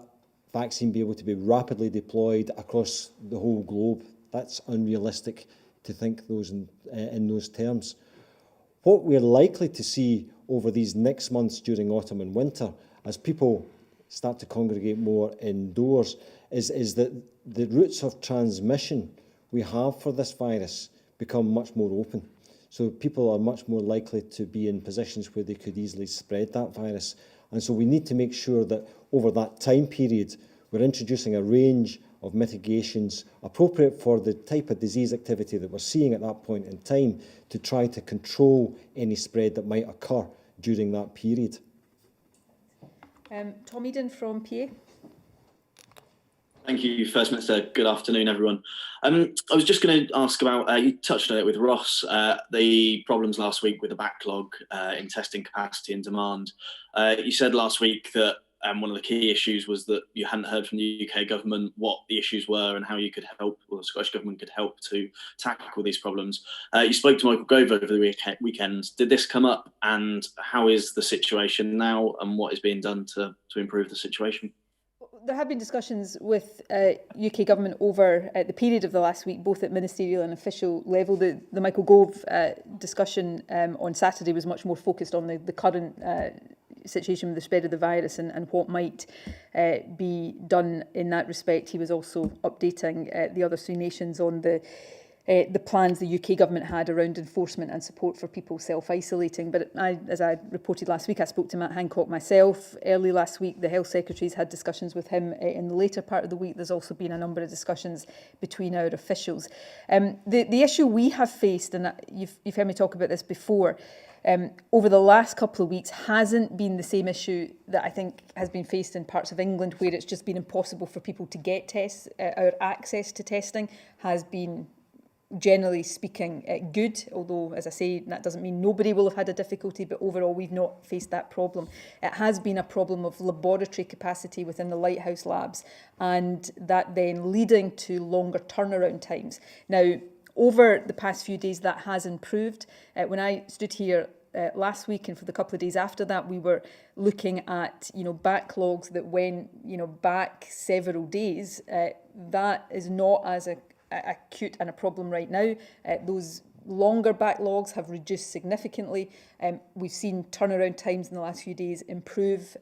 vaccine be able to be rapidly deployed across the whole globe. That's unrealistic to think those in those terms. What we're likely to see over these next months during autumn and winter, as people start to congregate more indoors, is that the routes of transmission we have for this virus become much more open. So people are much more likely to be in positions where they could easily spread that virus. And so we need to make sure that over that time period, we're introducing a range of mitigations appropriate for the type of disease activity that we're seeing at that point in time, to try to control any spread that might occur during that period. Tom Eden from PA. Thank you, First Minister. Good afternoon, everyone. I was just going to ask about, you touched on it with Ross, the problems last week with the backlog in testing capacity and demand. You said last week that one of the key issues was that you hadn't heard from the UK government what the issues were and how you could help, or the Scottish government could help to tackle these problems. You spoke to Michael Gove over the weekend. Did this come up, and how is the situation now, and what is being done to improve the situation? There have been discussions with UK government over the period of the last week, both at ministerial and official level. The Michael Gove discussion on Saturday was much more focused on the current situation with the spread of the virus and what might be done in that respect. He was also updating the other three nations on the plans the UK government had around enforcement and support for people self-isolating. But as I reported last week, I spoke to Matt Hancock myself early last week. The Health Secretary's had discussions with him in the later part of the week. There's also been a number of discussions between our officials. The issue we have faced, and you've heard me talk about this before, over the last couple of weeks hasn't been the same issue that I think has been faced in parts of England, where it's just been impossible for people to get tests. Our access to testing has been, generally speaking, good, although, as I say, that doesn't mean nobody will have had a difficulty, but overall we've not faced that problem. It has been a problem of laboratory capacity within the Lighthouse labs, and that then leading to longer turnaround times. Now, over the past few days, that has improved. When I stood here last week, and for the couple of days after that, we were looking at backlogs that went back several days. That is not as acute and a problem right now. Those longer backlogs have reduced significantly. We've seen turnaround times in the last few days improve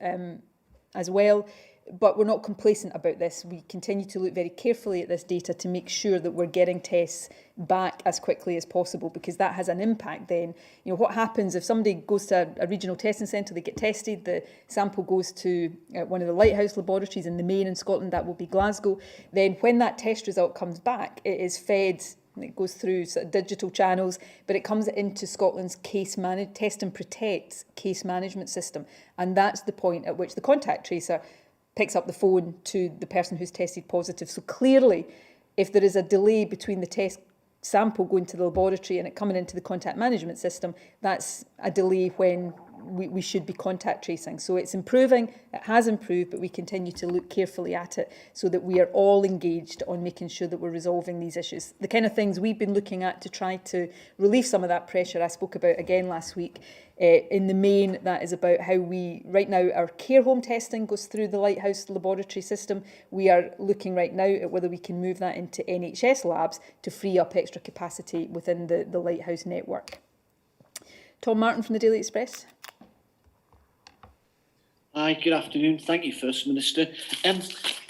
as well. But we're not complacent about this. We continue to look very carefully at this data to make sure that we're getting tests back as quickly as possible, because that has an impact then. You know, what happens if somebody goes to a regional testing centre, they get tested, the sample goes to one of the Lighthouse laboratories in the main in Scotland, that will be Glasgow. Then when that test result comes back, it is fed, it goes through sort of digital channels, but it comes into Scotland's Test and Protect case management system. And that's the point at which the contact tracer picks up the phone to the person who's tested positive. So clearly, if there is a delay between the test sample going to the laboratory and it coming into the contact management system, that's a delay when we should be contact tracing. So it's improving, it has improved, but we continue to look carefully at it so that we are all engaged on making sure that we're resolving these issues. The kind of things we've been looking at to try to relieve some of that pressure I spoke about again last week. In the main, that is about how right now, our care home testing goes through the Lighthouse laboratory system. We are looking right now at whether we can move that into NHS labs to free up extra capacity within the Lighthouse network. Tom Martin from the Daily Express. Hi, good afternoon. Thank you, First Minister.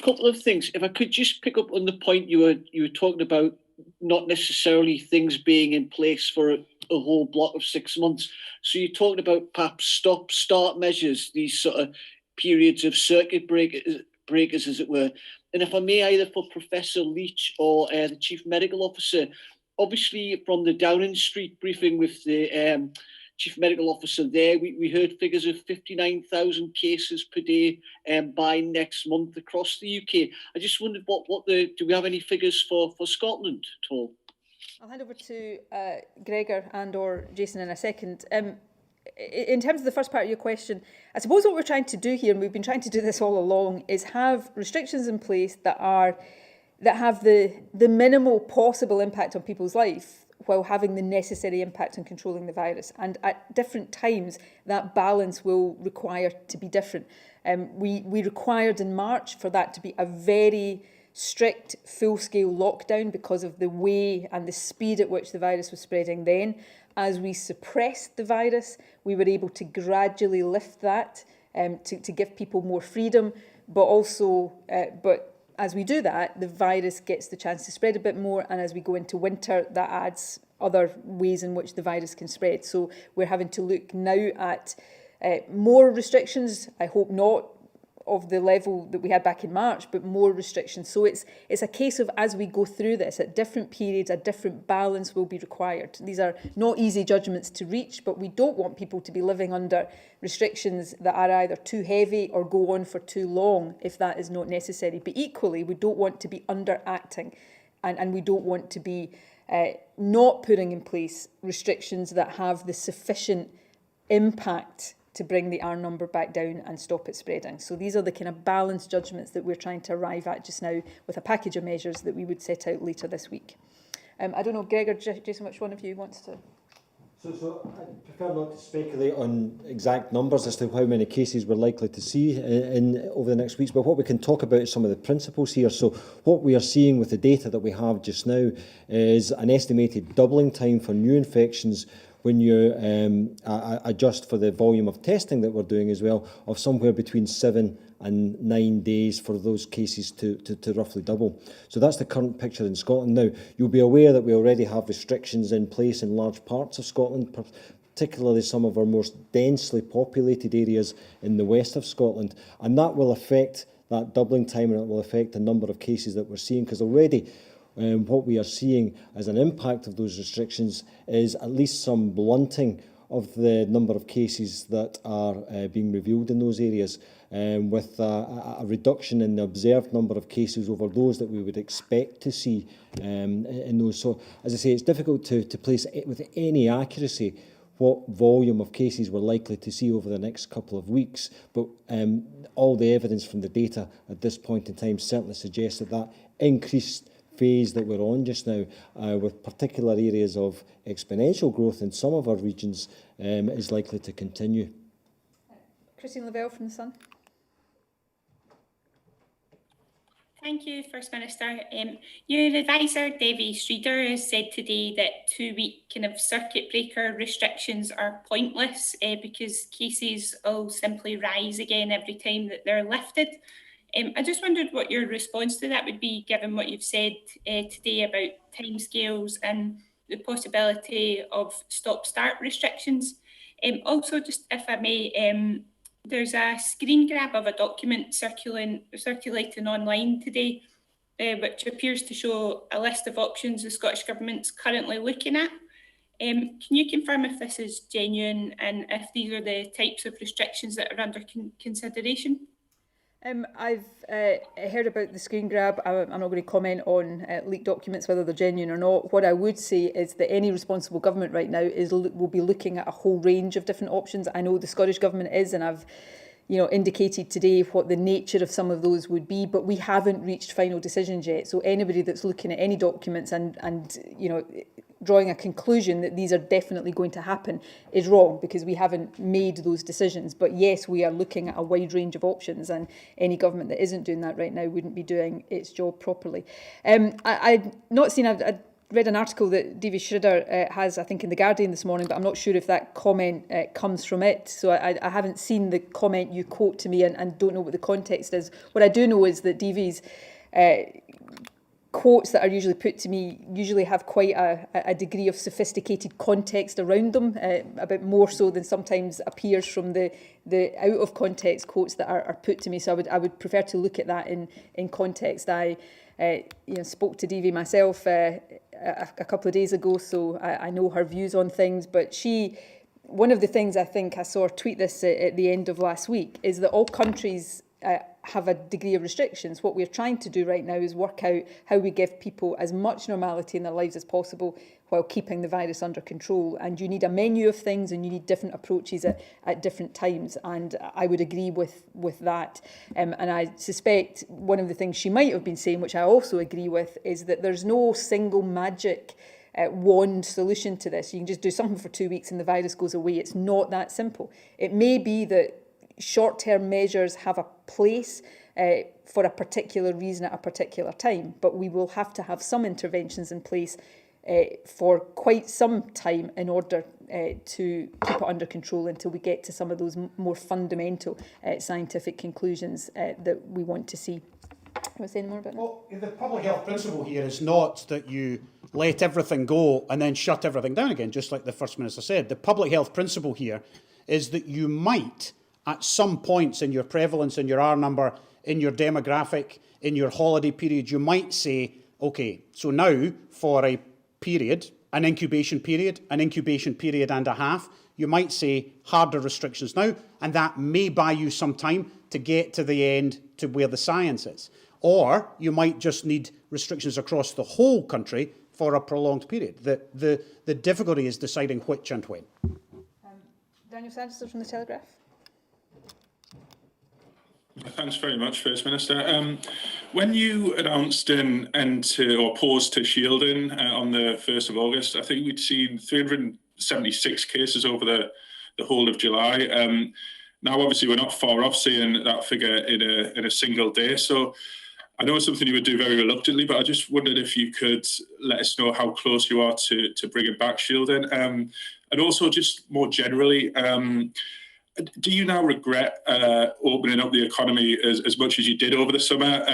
Couple of things. If I could just pick up on the point you were talking about, not necessarily things being in place for a whole block of 6 months. So you're talking about perhaps stop-start measures, these sort of periods of circuit breakers, as it were. And if I may, either for Professor Leitch or the Chief Medical Officer, obviously from the Downing Street briefing with the Chief Medical Officer there, we heard figures of 59,000 cases per day by next month across the UK. I just wondered do we have any figures for Scotland at all? I'll hand over to Gregor and or Jason in a second. In terms of the first part of your question, I suppose what we're trying to do here, and we've been trying to do this all along, is have restrictions in place that have the minimal possible impact on people's life while having the necessary impact on controlling the virus. And at different times, that balance will require to be different. We required in March for that to be a very strict full-scale lockdown because of the way and the speed at which the virus was spreading then. As we suppressed the virus, we were able to gradually lift that to give people more freedom, but as we do that, the virus gets the chance to spread a bit more, and as we go into winter, that adds other ways in which the virus can spread. So we're having to look now at more restrictions, I hope not of the level that we had back in March, but more restrictions. So it's a case of, as we go through this, at different periods, a different balance will be required. These are not easy judgments to reach, but we don't want people to be living under restrictions that are either too heavy or go on for too long if that is not necessary. But equally, we don't want to be underacting, and we don't want to be not putting in place restrictions that have the sufficient impact to bring the R number back down and stop it spreading. So these are the kind of balanced judgments that we're trying to arrive at just now with a package of measures that we would set out later this week. I don't know, Gregor, Jason, which one of you wants to? So I prefer not to speculate on exact numbers as to how many cases we're likely to see over the next weeks, but what we can talk about is some of the principles here. So what we are seeing with the data that we have just now is an estimated doubling time for new infections when you adjust for the volume of testing that we're doing as well, of somewhere between 7 and 9 days for those cases to roughly double. So that's the current picture in Scotland. Now, you'll be aware that we already have restrictions in place in large parts of Scotland, particularly some of our most densely populated areas in the west of Scotland. And that will affect that doubling time, and it will affect the number of cases that we're seeing, because already what we are seeing as an impact of those restrictions is at least some blunting of the number of cases that are being revealed in those areas, with a reduction in the observed number of cases over those that we would expect to see in those. So, as I say, it's difficult to place with any accuracy what volume of cases we're likely to see over the next couple of weeks, but all the evidence from the data at this point in time certainly suggests that increased phase that we're on just now, with particular areas of exponential growth in some of our regions, is likely to continue. Christine Lavelle from The Sun. Thank you, First Minister. Your advisor, Devi Streeter, has said today that 2-week kind of circuit breaker restrictions are pointless because cases will simply rise again every time that they're lifted. I just wondered what your response to that would be, given what you've said today about timescales and the possibility of stop-start restrictions. Also, just if I may, there's a screen grab of a document circulating online today, which appears to show a list of options the Scottish Government's currently looking at. Can you confirm if this is genuine and if these are the types of restrictions that are under consideration? I've heard about the screen grab. I'm not going to comment on leaked documents, whether they're genuine or not. What I would say is that any responsible government right now will be looking at a whole range of different options. I know the Scottish Government is, and I've indicated today what the nature of some of those would be, but we haven't reached final decisions yet. So anybody that's looking at any documents and drawing a conclusion that these are definitely going to happen is wrong, because we haven't made those decisions. But yes, we are looking at a wide range of options, and any government that isn't doing that right now wouldn't be doing its job properly. I've not seen, I've read an article that Davy Schroeder has, I think, in The Guardian this morning, but I'm not sure if that comment comes from it. So I haven't seen the comment you quote to me and don't know what the context is. What I do know is that Davy's quotes that are usually put to me usually have quite a degree of sophisticated context around them, a bit more so than sometimes appears from the out of context quotes that are put to me. So I would prefer to look at that in context. I spoke to Davy myself a couple of days ago, so I know her views on things. But one of the things I think I saw her tweet this at the end of last week is that all countries have a degree of restrictions. What we're trying to do right now is work out how we give people as much normality in their lives as possible while keeping the virus under control. And you need a menu of things, and you need different approaches at different times. And I would agree with that. And I suspect one of the things she might have been saying, which I also agree with, is that there's no single magic wand solution to this. You can just do something for 2 weeks and the virus goes away. It's not that simple. It may be that short-term measures have a place for a particular reason at a particular time, but we will have to have some interventions in place for quite some time in order to keep it under control until we get to some of those more fundamental scientific conclusions that we want to see. Want to say any more about that? Well, the public health principle here is not that you let everything go and then shut everything down again, just like the First Minister said. The public health principle here is that you might, at some points in your prevalence, in your R number, in your demographic, in your holiday period, you might say, okay, so now for a period, an incubation period and a half, you might say harder restrictions now, and that may buy you some time to get to the end to where the science is. Or you might just need restrictions across the whole country for a prolonged period. The difficulty is deciding which and when. Daniel Sanderson from The Telegraph. Thanks very much, First Minister. When you announced an end to or pause to shielding on the 1st of August, I think we'd seen 376 cases over the whole of July. Now, obviously, we're not far off seeing that figure in a single day. So I know it's something you would do very reluctantly, but I just wondered if you could let us know how close you are to bringing back shielding. And also, just more generally, do you now regret opening up the economy as much as you did over the summer?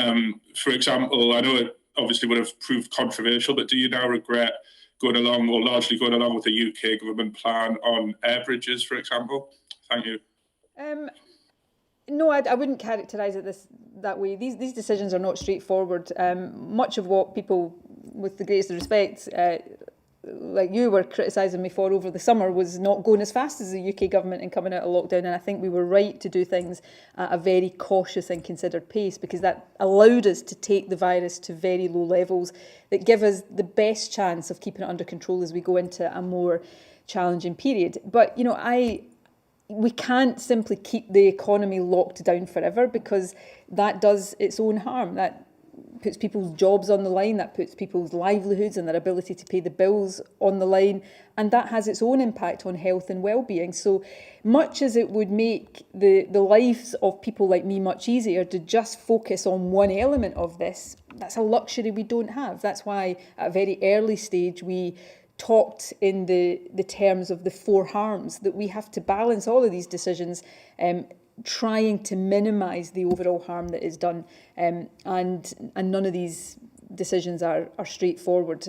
For example, I know it obviously would have proved controversial, but do you now regret going along, or largely going along, with the UK government plan on air bridges, for example? Thank you. No, I wouldn't characterise it that way. These decisions are not straightforward. Much of what people, with the greatest respect, like you were criticising me for over the summer, was not going as fast as the UK government in coming out of lockdown. And I think we were right to do things at a very cautious and considered pace, because that allowed us to take the virus to very low levels that give us the best chance of keeping it under control as we go into a more challenging period. But, we can't simply keep the economy locked down forever, because that does its own harm. That puts people's jobs on the line, that puts people's livelihoods and their ability to pay the bills on the line, and that has its own impact on health and well-being. So much as it would make the lives of people like me much easier to just focus on one element of this, that's a luxury we don't have. That's why at a very early stage we talked in the terms of the four harms, that we have to balance all of these decisions trying to minimise the overall harm that is done, and none of these decisions are straightforward.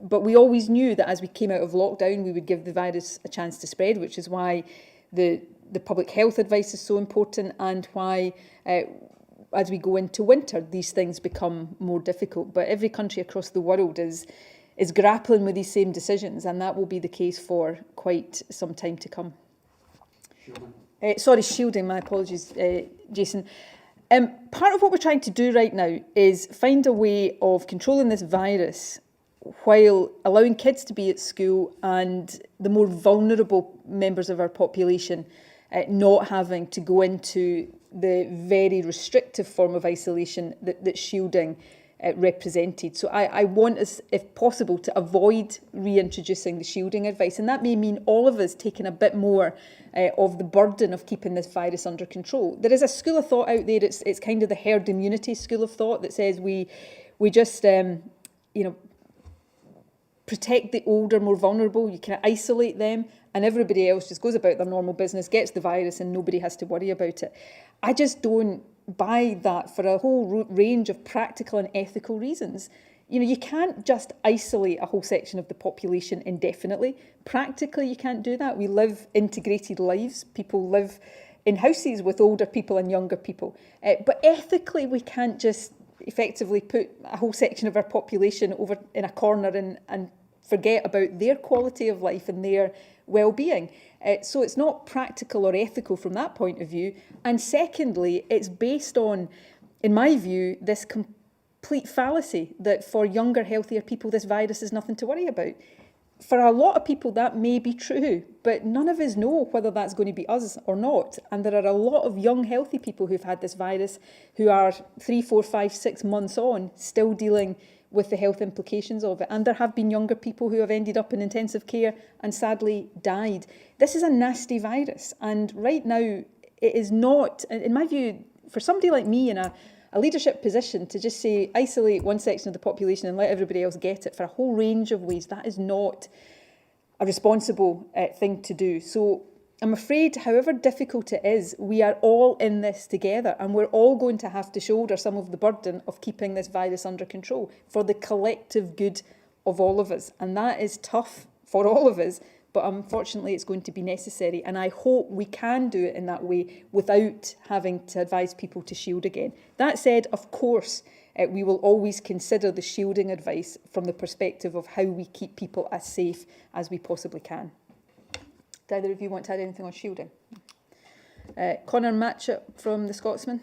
But we always knew that as we came out of lockdown, we would give the virus a chance to spread, which is why the public health advice is so important, and why as we go into winter, these things become more difficult. But every country across the world is grappling with these same decisions, and that will be the case for quite some time to come. Shielding, my apologies, Jason. Part of what we're trying to do right now is find a way of controlling this virus while allowing kids to be at school and the more vulnerable members of our population not having to go into the very restrictive form of isolation that shielding represented. So I want us, if possible, to avoid reintroducing the shielding advice. And that may mean all of us taking a bit more of the burden of keeping this virus under control. There is a school of thought out there, it's kind of the herd immunity school of thought, that says we just, protect the older, more vulnerable, you can isolate them, and everybody else just goes about their normal business, gets the virus, and nobody has to worry about it. I just don't buy that for a whole range of practical and ethical reasons. You can't just isolate a whole section of the population indefinitely. Practically, you can't do that. We live integrated lives. People live in houses with older people and younger people. But ethically, we can't just effectively put a whole section of our population over in a corner and forget about their quality of life and their well-being. So it's not practical or ethical from that point of view. And secondly, it's based on, in my view, this complete fallacy that for younger, healthier people, this virus is nothing to worry about. For a lot of people, that may be true, but none of us know whether that's going to be us or not. And there are a lot of young, healthy people who've had this virus who are 3, 4, 5, 6 months on, still dealing with the health implications of it. And there have been younger people who have ended up in intensive care and sadly died. This is a nasty virus. And right now, it is not, in my view, for somebody like me in a leadership position, to just say isolate one section of the population and let everybody else get it for a whole range of ways, that is not a responsible thing to do. So I'm afraid, however difficult it is, we are all in this together, and we're all going to have to shoulder some of the burden of keeping this virus under control for the collective good of all of us. And that is tough for all of us, but unfortunately it's going to be necessary. And I hope we can do it in that way without having to advise people to shield again. That said, of course, we will always consider the shielding advice from the perspective of how we keep people as safe as we possibly can. Do either of you want to add anything on shielding? Conor Matchett from the Scotsman.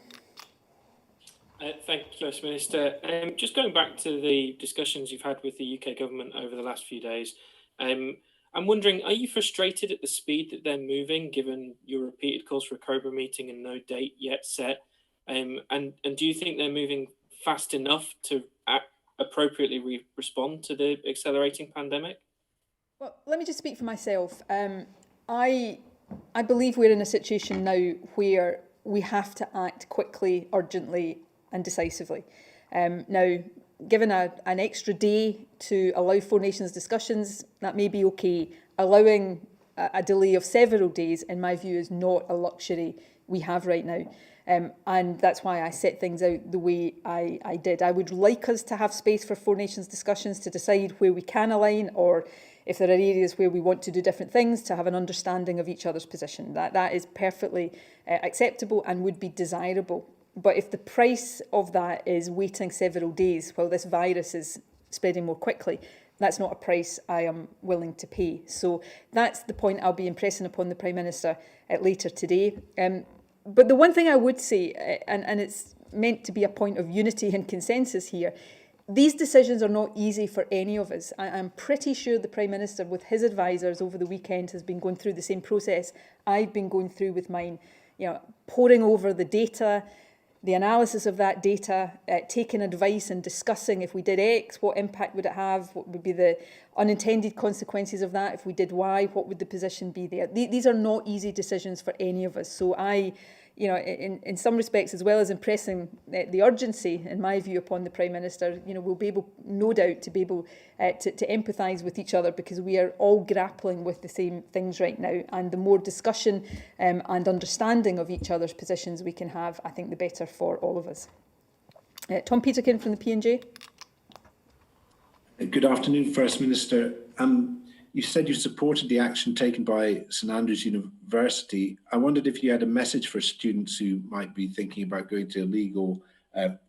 Thank you, First Minister. Just going back to the discussions you've had with the UK government over the last few days, I'm wondering, are you frustrated at the speed that they're moving, given your repeated calls for a COBRA meeting and no date yet set? And do you think they're moving fast enough to appropriately respond to the accelerating pandemic? Well, let me just speak for myself. I believe we're in a situation now where we have to act quickly, urgently and decisively. Now, given an extra day to allow Four Nations discussions, that may be okay. Allowing a delay of several days, in my view, is not a luxury we have right now. And that's why I set things out the way I did. I would like us to have space for Four Nations discussions to decide where we can align, or if there are areas where we want to do different things, to have an understanding of each other's position. That is perfectly acceptable and would be desirable. But if the price of that is waiting several days while this virus is spreading more quickly, that's not a price I am willing to pay. So that's the point I'll be impressing upon the Prime Minister later today. But the one thing I would say, and it's meant to be a point of unity and consensus here, these decisions are not easy for any of us. I'm pretty sure the Prime Minister, with his advisors over the weekend, has been going through the same process I've been going through with mine, poring over the data, the analysis of that data, taking advice and discussing, if we did X, what impact would it have? What would be the unintended consequences of that? If we did Y, what would the position be there? These are not easy decisions for any of us. So I in some respects, as well as impressing the urgency, in my view, upon the Prime Minister, we'll be able, no doubt, to be able to empathise with each other, because we are all grappling with the same things right now. And the more discussion and understanding of each other's positions we can have, I think the better for all of us. Tom Peterkin from the P&J. Good afternoon, First Minister. You said you supported the action taken by St Andrews University. I wondered if you had a message for students who might be thinking about going to illegal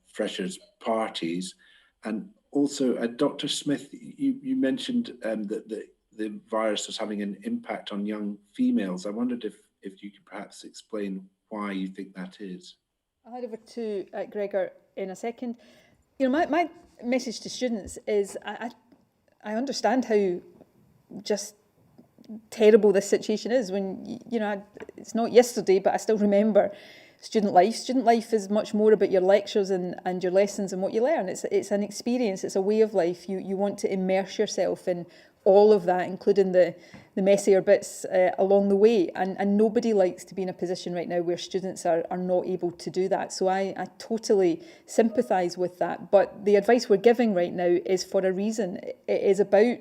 freshers' parties. And also, Dr. Smith, you mentioned that the virus was having an impact on young females. I wondered if you could perhaps explain why you think that is. I'll head over to Gregor in a second. My message to students is I understand how just terrible this situation is. When it's not yesterday, but I still remember student life. Student life is much more about your lectures and your lessons and what you learn. It's an experience, it's a way of life. You want to immerse yourself in all of that, including the messier bits along the way. And nobody likes to be in a position right now where students are not able to do that. So I totally sympathise with that. But the advice we're giving right now is for a reason. It is about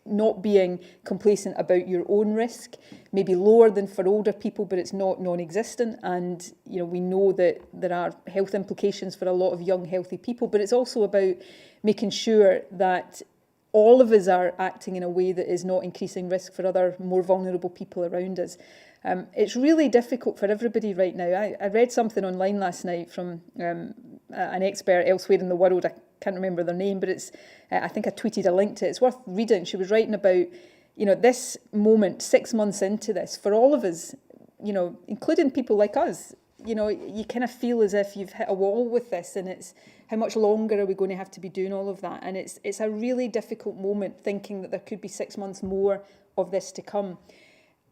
not being complacent about your own risk, maybe lower than for older people, but it's not non-existent. And we know that there are health implications for a lot of young, healthy people, but it's also about making sure that all of us are acting in a way that is not increasing risk for other more vulnerable people around us. It's really difficult for everybody right now. I read something online last night from an expert elsewhere in the world. I can't remember their name, but it's I think I tweeted a link to it. It's worth reading. She was writing about this moment 6 months into this for all of us, including people like us. You kind of feel as if you've hit a wall with this, and it's how much longer are we going to have to be doing all of that? And it's a really difficult moment, thinking that there could be 6 months more of this to come.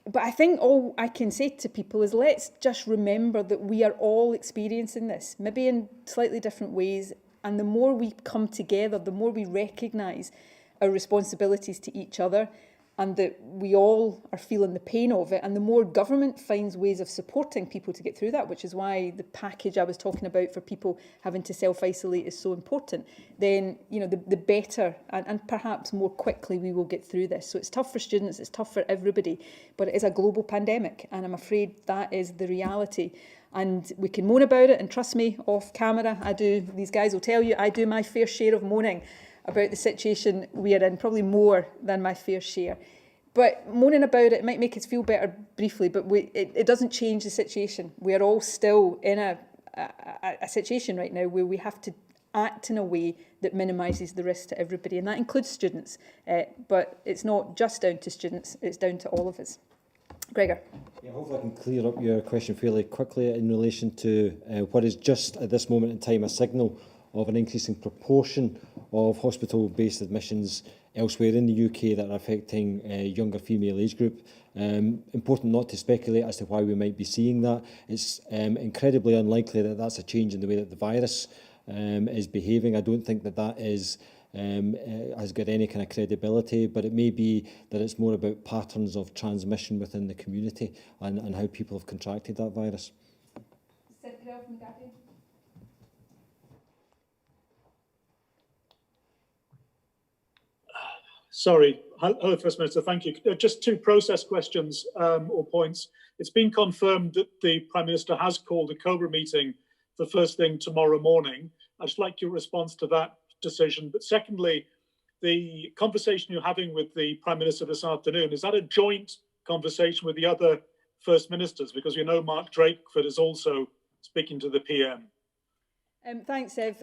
But I think all I can say to people is, let's just remember that we are all experiencing this, maybe in slightly different ways. And the more we come together, the more we recognise our responsibilities to each other, and that we all are feeling the pain of it, and the more government finds ways of supporting people to get through that, which is why the package I was talking about for people having to self-isolate is so important, then the better and perhaps more quickly we will get through this. So it's tough for students, it's tough for everybody, but it is a global pandemic, and I'm afraid that is the reality. And we can moan about it, and trust me, off camera, these guys will tell you, I do my fair share of moaning about the situation we are in, probably more than my fair share. But moaning about it might make us feel better briefly, but it doesn't change the situation. We are all still in a situation right now where we have to act in a way that minimises the risk to everybody, and that includes students. But it's not just down to students, it's down to all of us. Gregor. Yeah, hopefully I can clear up your question fairly quickly in relation to what is just at this moment in time a signal of an increasing proportion of hospital-based admissions elsewhere in the UK that are affecting a younger female age group. Important not to speculate as to why we might be seeing that. It's incredibly unlikely that that's a change in the way that the virus is behaving. I don't think that is has got any kind of credibility, but it may be that it's more about patterns of transmission within the community and how people have contracted that virus. Sorry. Hello, First Minister. Thank you. Just two process questions or points. It's been confirmed that the Prime Minister has called a COBRA meeting for first thing tomorrow morning. I'd just like your response to that decision. But secondly, the conversation you're having with the Prime Minister this afternoon, is that a joint conversation with the other First Ministers? Because Mark Drakeford is also speaking to the PM. Thanks, Ev.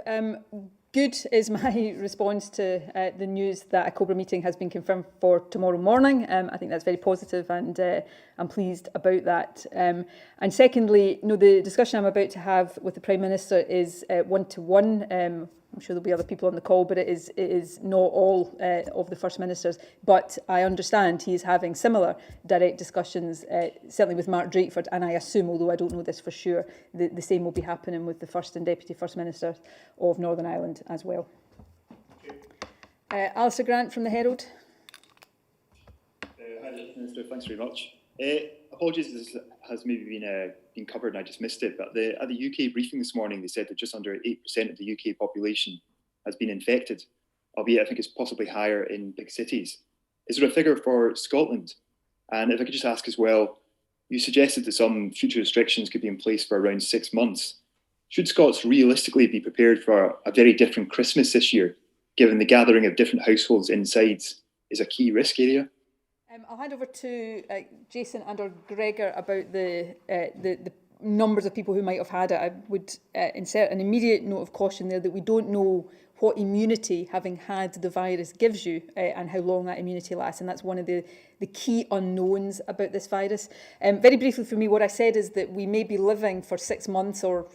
Good is my response to the news that a COBRA meeting has been confirmed for tomorrow morning. I think that's very positive, and I'm pleased about that. And secondly, the discussion I'm about to have with the Prime Minister is one-to-one. I'm sure there'll be other people on the call, but it is not all of the First Ministers. But I understand he is having similar direct discussions, certainly with Mark Drakeford, and I assume, although I don't know this for sure, the same will be happening with the First and Deputy First Ministers of Northern Ireland as well. Alistair Grant from the Herald. Hi, Minister. Thanks very much. apologies, this has maybe been covered and I just missed it, but at the UK briefing this morning, they said that just under 8% of the UK population has been infected, albeit I think it's possibly higher in big cities. Is there a figure for Scotland? And if I could just ask as well, you suggested that some future restrictions could be in place for around 6 months. Should Scots realistically be prepared for a very different Christmas this year, given the gathering of different households inside is a key risk area? I'll hand over to Jason and or Gregor about the numbers of people who might have had it. I would insert an immediate note of caution there that we don't know what immunity having had the virus gives you and how long that immunity lasts. And that's one of the key unknowns about this virus. Very briefly for me, what I said is that we may be living for 6 months or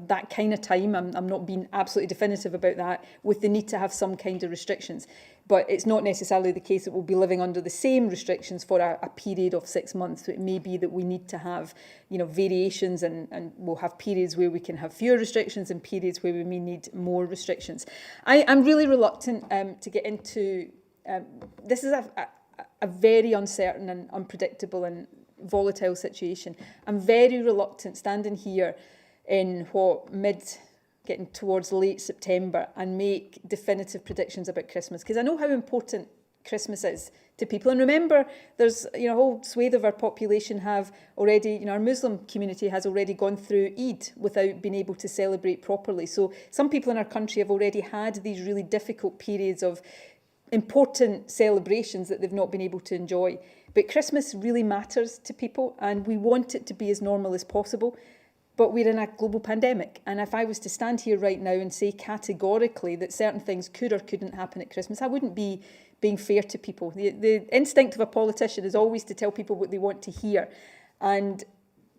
that kind of time. I'm not being absolutely definitive about that, with the need to have some kind of restrictions. But it's not necessarily the case that we'll be living under the same restrictions for a period of 6 months. So it may be that we need to have, variations and we'll have periods where we can have fewer restrictions and periods where we may need more restrictions. I'm really reluctant to get into, this is a very uncertain and unpredictable and volatile situation. I'm very reluctant standing here in getting towards late September and make definitive predictions about Christmas, because I know how important Christmas is to people. And remember, there's a whole swathe of our population have already, our Muslim community has already gone through Eid without being able to celebrate properly. So some people in our country have already had these really difficult periods of important celebrations that they've not been able to enjoy. But Christmas really matters to people, and we want it to be as normal as possible. But we're in a global pandemic. And if I was to stand here right now and say categorically that certain things could or couldn't happen at Christmas, I wouldn't be being fair to people. The instinct of a politician is always to tell people what they want to hear. And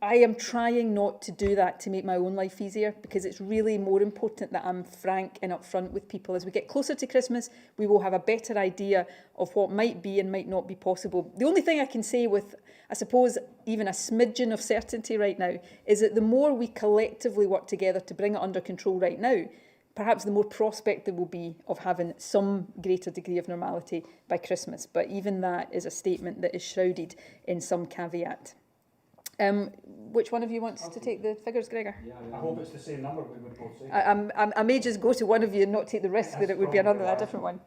I am trying not to do that to make my own life easier, because it's really more important that I'm frank and upfront with people. As we get closer to Christmas, we will have a better idea of what might be and might not be possible. The only thing I can say with, I suppose, even a smidgen of certainty right now is that the more we collectively work together to bring it under control right now, perhaps the more prospect there will be of having some greater degree of normality by Christmas. But even that is a statement that is shrouded in some caveat. Which one of you wants to take the figures, Gregor? I hope it's the same number we would both say. I may just go to one of you and not take the risk that it would be a different one.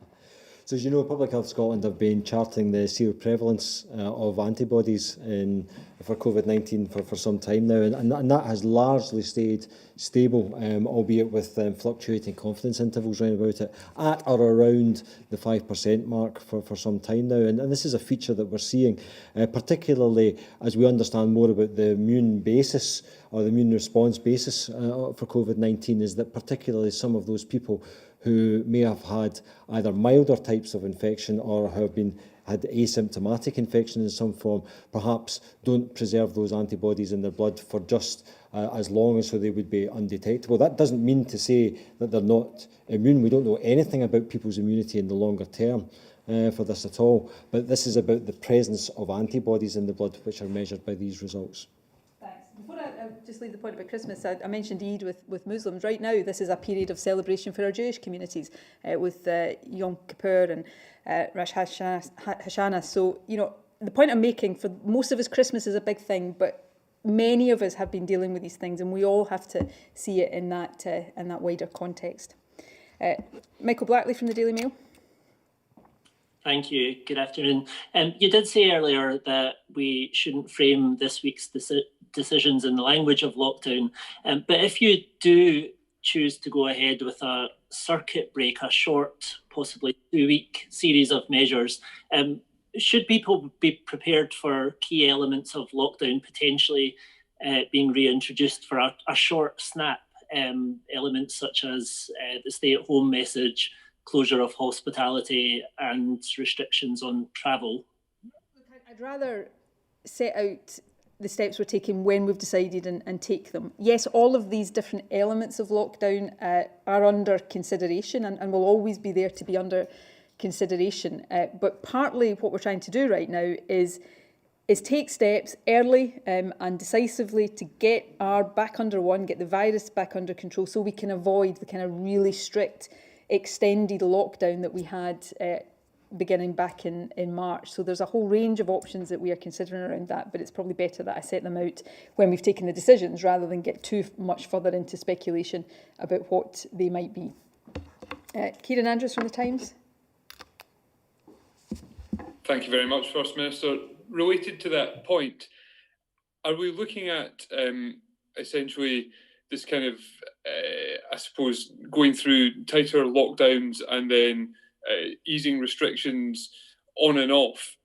So as you know, Public Health Scotland have been charting the seroprevalence of antibodies for COVID-19 for some time now, and that has largely stayed stable, albeit with fluctuating confidence intervals round about it, at or around the 5% mark for some time now. And this is a feature that we're seeing, particularly as we understand more about the immune basis or the immune response basis for COVID-19, is that particularly some of those people who may have had either milder types of infection or had asymptomatic infection in some form, perhaps don't preserve those antibodies in their blood for just as long as so they would be undetectable. That doesn't mean to say that they're not immune. We don't know anything about people's immunity in the longer term for this at all, but this is about the presence of antibodies in the blood which are measured by these results. Before I just leave the point about Christmas, I mentioned Eid with Muslims. Right now, this is a period of celebration for our Jewish communities with Yom Kippur and Rosh Hashanah. So, the point I'm making, for most of us, Christmas is a big thing, but many of us have been dealing with these things, and we all have to see it in that wider context. Michael Blackley from the Daily Mail. Thank you. Good afternoon. You did say earlier that we shouldn't frame this week's decisions in the language of lockdown. But if you do choose to go ahead with a circuit break, a short, possibly 2-week series of measures, should people be prepared for key elements of lockdown potentially being reintroduced for a short snap, elements such as the stay-at-home message, closure of hospitality and restrictions on travel? I'd rather set out the steps we're taking when we've decided and take them. Yes, all of these different elements of lockdown are under consideration and will always be there to be under consideration. But partly what we're trying to do right now is take steps early and decisively to get the virus back under control, so we can avoid the kind of really strict extended lockdown that we had beginning back in March. So there's a whole range of options that we are considering around that, but it's probably better that I set them out when we've taken the decisions rather than get too much further into speculation about what they might be. Kieran Andrews from The Times. Thank you very much, First Minister. Related to that point, are we looking at essentially this kind of, I suppose, going through tighter lockdowns and then easing restrictions on and off,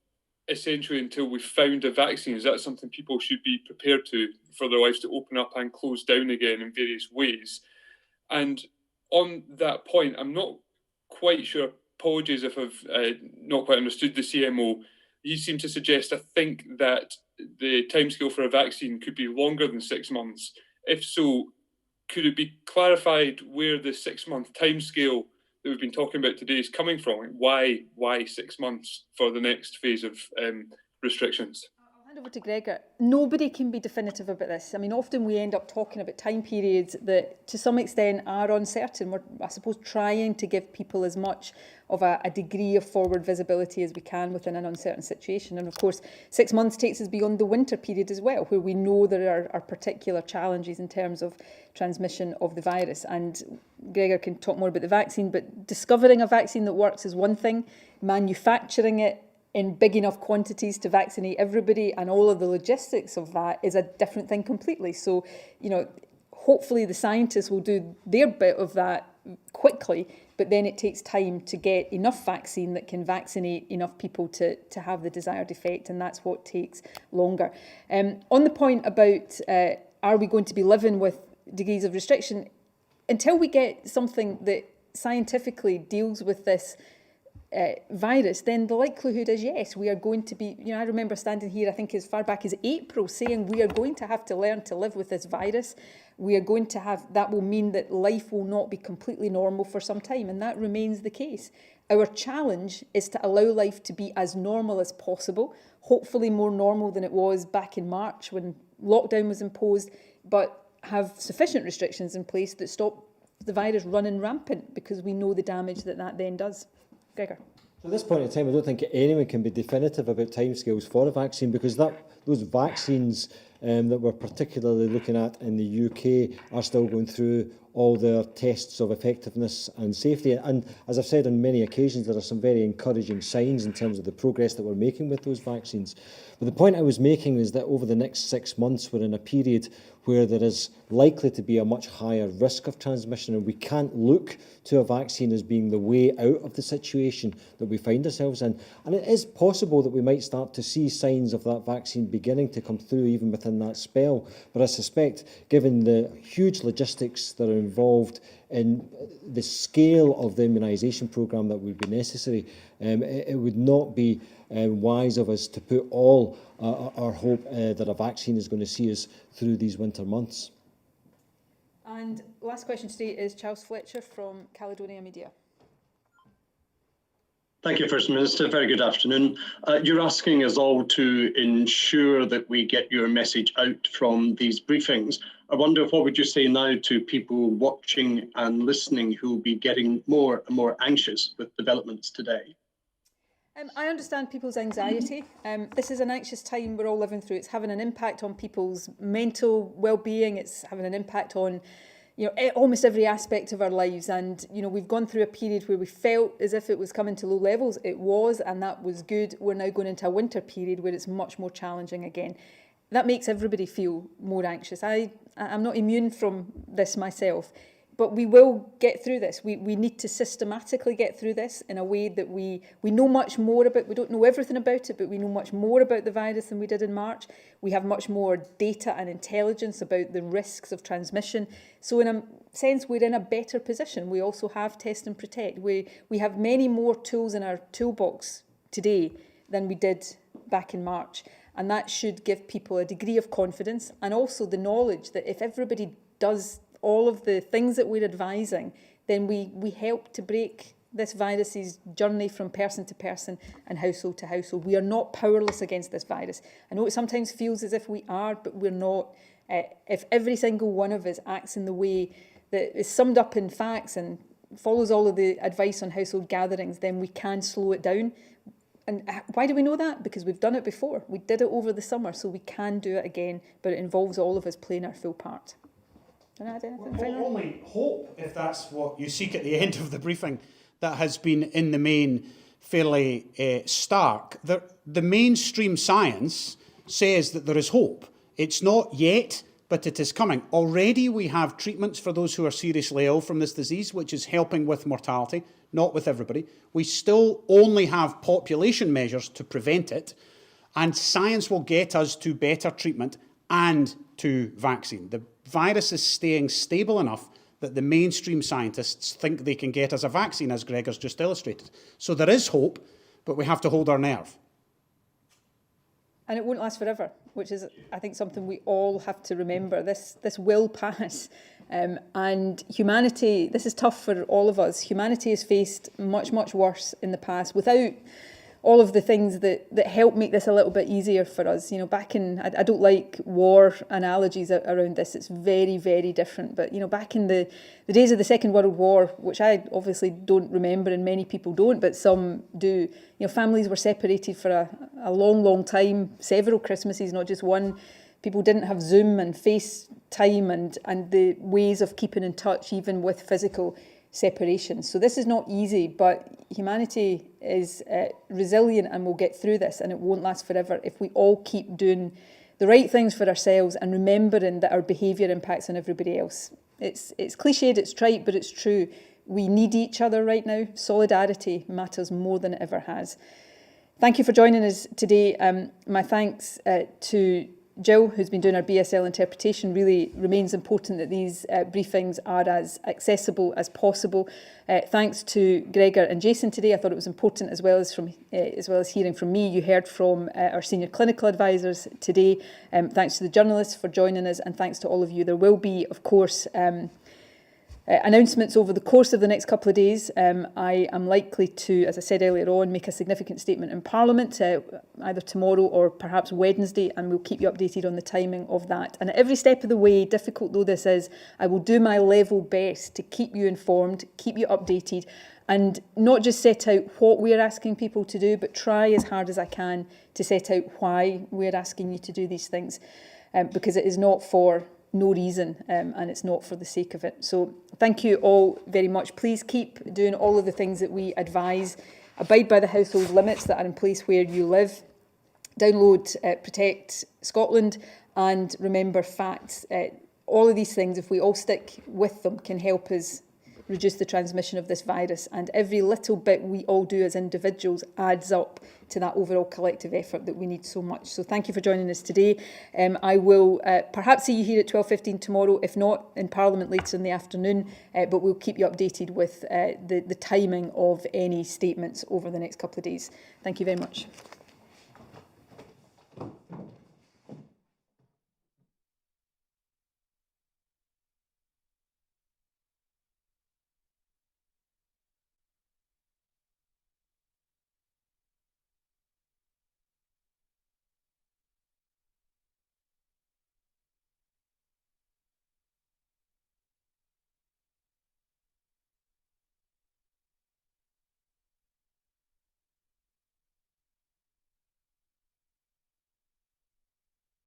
essentially until we've found a vaccine? Is that something people should be prepared to, for their lives to open up and close down again in various ways? And on that point, I'm not quite sure, apologies if I've not quite understood the CMO. You seem to suggest, I think, that the timescale for a vaccine could be longer than 6 months. If so, could it be clarified where the 6 month timescale that we've been talking about today is coming from? Why 6 months for the next phase of restrictions? I'll hand over to Gregor. Nobody can be definitive about this. I mean, often we end up talking about time periods that to some extent are uncertain. We're, I suppose, trying to give people as much of a degree of forward visibility as we can within an uncertain situation. And of course, 6 months takes us beyond the winter period as well, where we know there are particular challenges in terms of transmission of the virus. And Gregor can talk more about the vaccine, but discovering a vaccine that works is one thing. Manufacturing it in big enough quantities to vaccinate everybody and all of the logistics of that is a different thing completely. So, you know, hopefully the scientists will do their bit of that quickly, but then it takes time to get enough vaccine that can vaccinate enough people to have the desired effect, and that's what takes longer. On the point about are we going to be living with degrees of restriction, until we get something that scientifically deals with this virus, then the likelihood is yes, we are going to be, you know, I remember standing here, I think as far back as April, saying we are going to have to learn to live with this virus. We are going to have, that will mean that life will not be completely normal for some time, and that remains the case. Our challenge is to allow life to be as normal as possible, hopefully more normal than it was back in March when lockdown was imposed, but have sufficient restrictions in place that stop the virus running rampant, because we know the damage that that then does. Gregor. At this point in time, I don't think anyone can be definitive about timescales for a vaccine, because those vaccines that we're particularly looking at in the UK are still going through all their tests of effectiveness and safety. And as I've said on many occasions, there are some very encouraging signs in terms of the progress that we're making with those vaccines. But the point I was making is that over the next 6 months, we're in a period where there is likely to be a much higher risk of transmission, and we can't look to a vaccine as being the way out of the situation that we find ourselves in. And it is possible that we might start to see signs of that vaccine beginning to come through even within that spell. But I suspect, given the huge logistics that are involved in the scale of the immunisation programme that would be necessary, it would not be wise of us to put all our hope that a vaccine is going to see us through these winter months. And last question today is Charles Fletcher from Caledonia Media. Thank you, First Minister. Very good afternoon. You're asking us all to ensure that we get your message out from these briefings. I wonder, what would you say now to people watching and listening who will be getting more and more anxious with developments today? I understand people's anxiety. This is an anxious time we're all living through. It's having an impact on people's mental well-being. It's having an impact on, you know, almost every aspect of our lives. And, you know, we've gone through a period where we felt as if it was coming to low levels. It was, and that was good. We're now going into a winter period where it's much more challenging again. That makes everybody feel more anxious. I'm not immune from this myself. But we will get through this. We need to systematically get through this in a way that we know much more about. We don't know everything about it, but we know much more about the virus than we did in March. We have much more data and intelligence about the risks of transmission. So in a sense, we're in a better position. We also have Test and Protect. We have many more tools in our toolbox today than we did back in March. And that should give people a degree of confidence, and also the knowledge that if everybody does all of the things that we're advising, then we help to break this virus's journey from person to person and household to household. We are not powerless against this virus. I know it sometimes feels as if we are, but we're not. If every single one of us acts in the way that is summed up in facts and follows all of the advice on household gatherings, then we can slow it down. And why do we know that? Because we've done it before. We did it over the summer, so we can do it again, but it involves all of us playing our full part. Can I add anything final? Only hope, if that's what you seek at the end of the briefing, that has been in the main fairly stark. The mainstream science says that there is hope. It's not yet, but it is coming. Already we have treatments for those who are seriously ill from this disease, which is helping with mortality, not with everybody. We still only have population measures to prevent it, and science will get us to better treatment and to vaccine. The virus is staying stable enough that the mainstream scientists think they can get us a vaccine, as Gregor's just illustrated. So there is hope, but we have to hold our nerve. And it won't last forever, which is, I think, something we all have to remember. This will pass. And humanity, this is tough for all of us. Humanity has faced much, much worse in the past without all of the things that help make this a little bit easier for us. You know, back in, I don't like war analogies around this. It's very, very different. But, you know, back in the days of the Second World War, which I obviously don't remember and many people don't, but some do, you know, families were separated for a long, long time, several Christmases, not just one. People didn't have Zoom and FaceTime and the ways of keeping in touch, even with physical separation. So this is not easy, but humanity is resilient and we'll get through this, and it won't last forever if we all keep doing the right things for ourselves and remembering that our behaviour impacts on everybody else. It's cliched, it's trite, but it's true. We need each other right now. Solidarity matters more than it ever has. Thank you for joining us today. My thanks to Jill, who's been doing our BSL interpretation. Really remains important that these briefings are as accessible as possible. Thanks to Gregor and Jason today. I thought it was important, as well as hearing from me. You heard from our senior clinical advisors today. Thanks to the journalists for joining us, and thanks to all of you. There will be, of course, announcements over the course of the next couple of days. I am likely to, as I said earlier on, make a significant statement in Parliament, either tomorrow or perhaps Wednesday, and we'll keep you updated on the timing of that. And at every step of the way, difficult though this is, I will do my level best to keep you informed, keep you updated, and not just set out what we're asking people to do, but try as hard as I can to set out why we're asking you to do these things, because it is not for no reason, and it's not for the sake of it. So thank you all very much. Please keep doing all of the things that we advise. Abide by the household limits that are in place where you live. Download Protect Scotland, and remember facts. All of these things, if we all stick with them, can help us reduce the transmission of this virus, and every little bit we all do as individuals adds up to that overall collective effort that we need so much. So thank you for joining us today. I will perhaps see you here at 12:15 tomorrow, if not in Parliament later in the afternoon, but we'll keep you updated with the timing of any statements over the next couple of days. Thank you very much.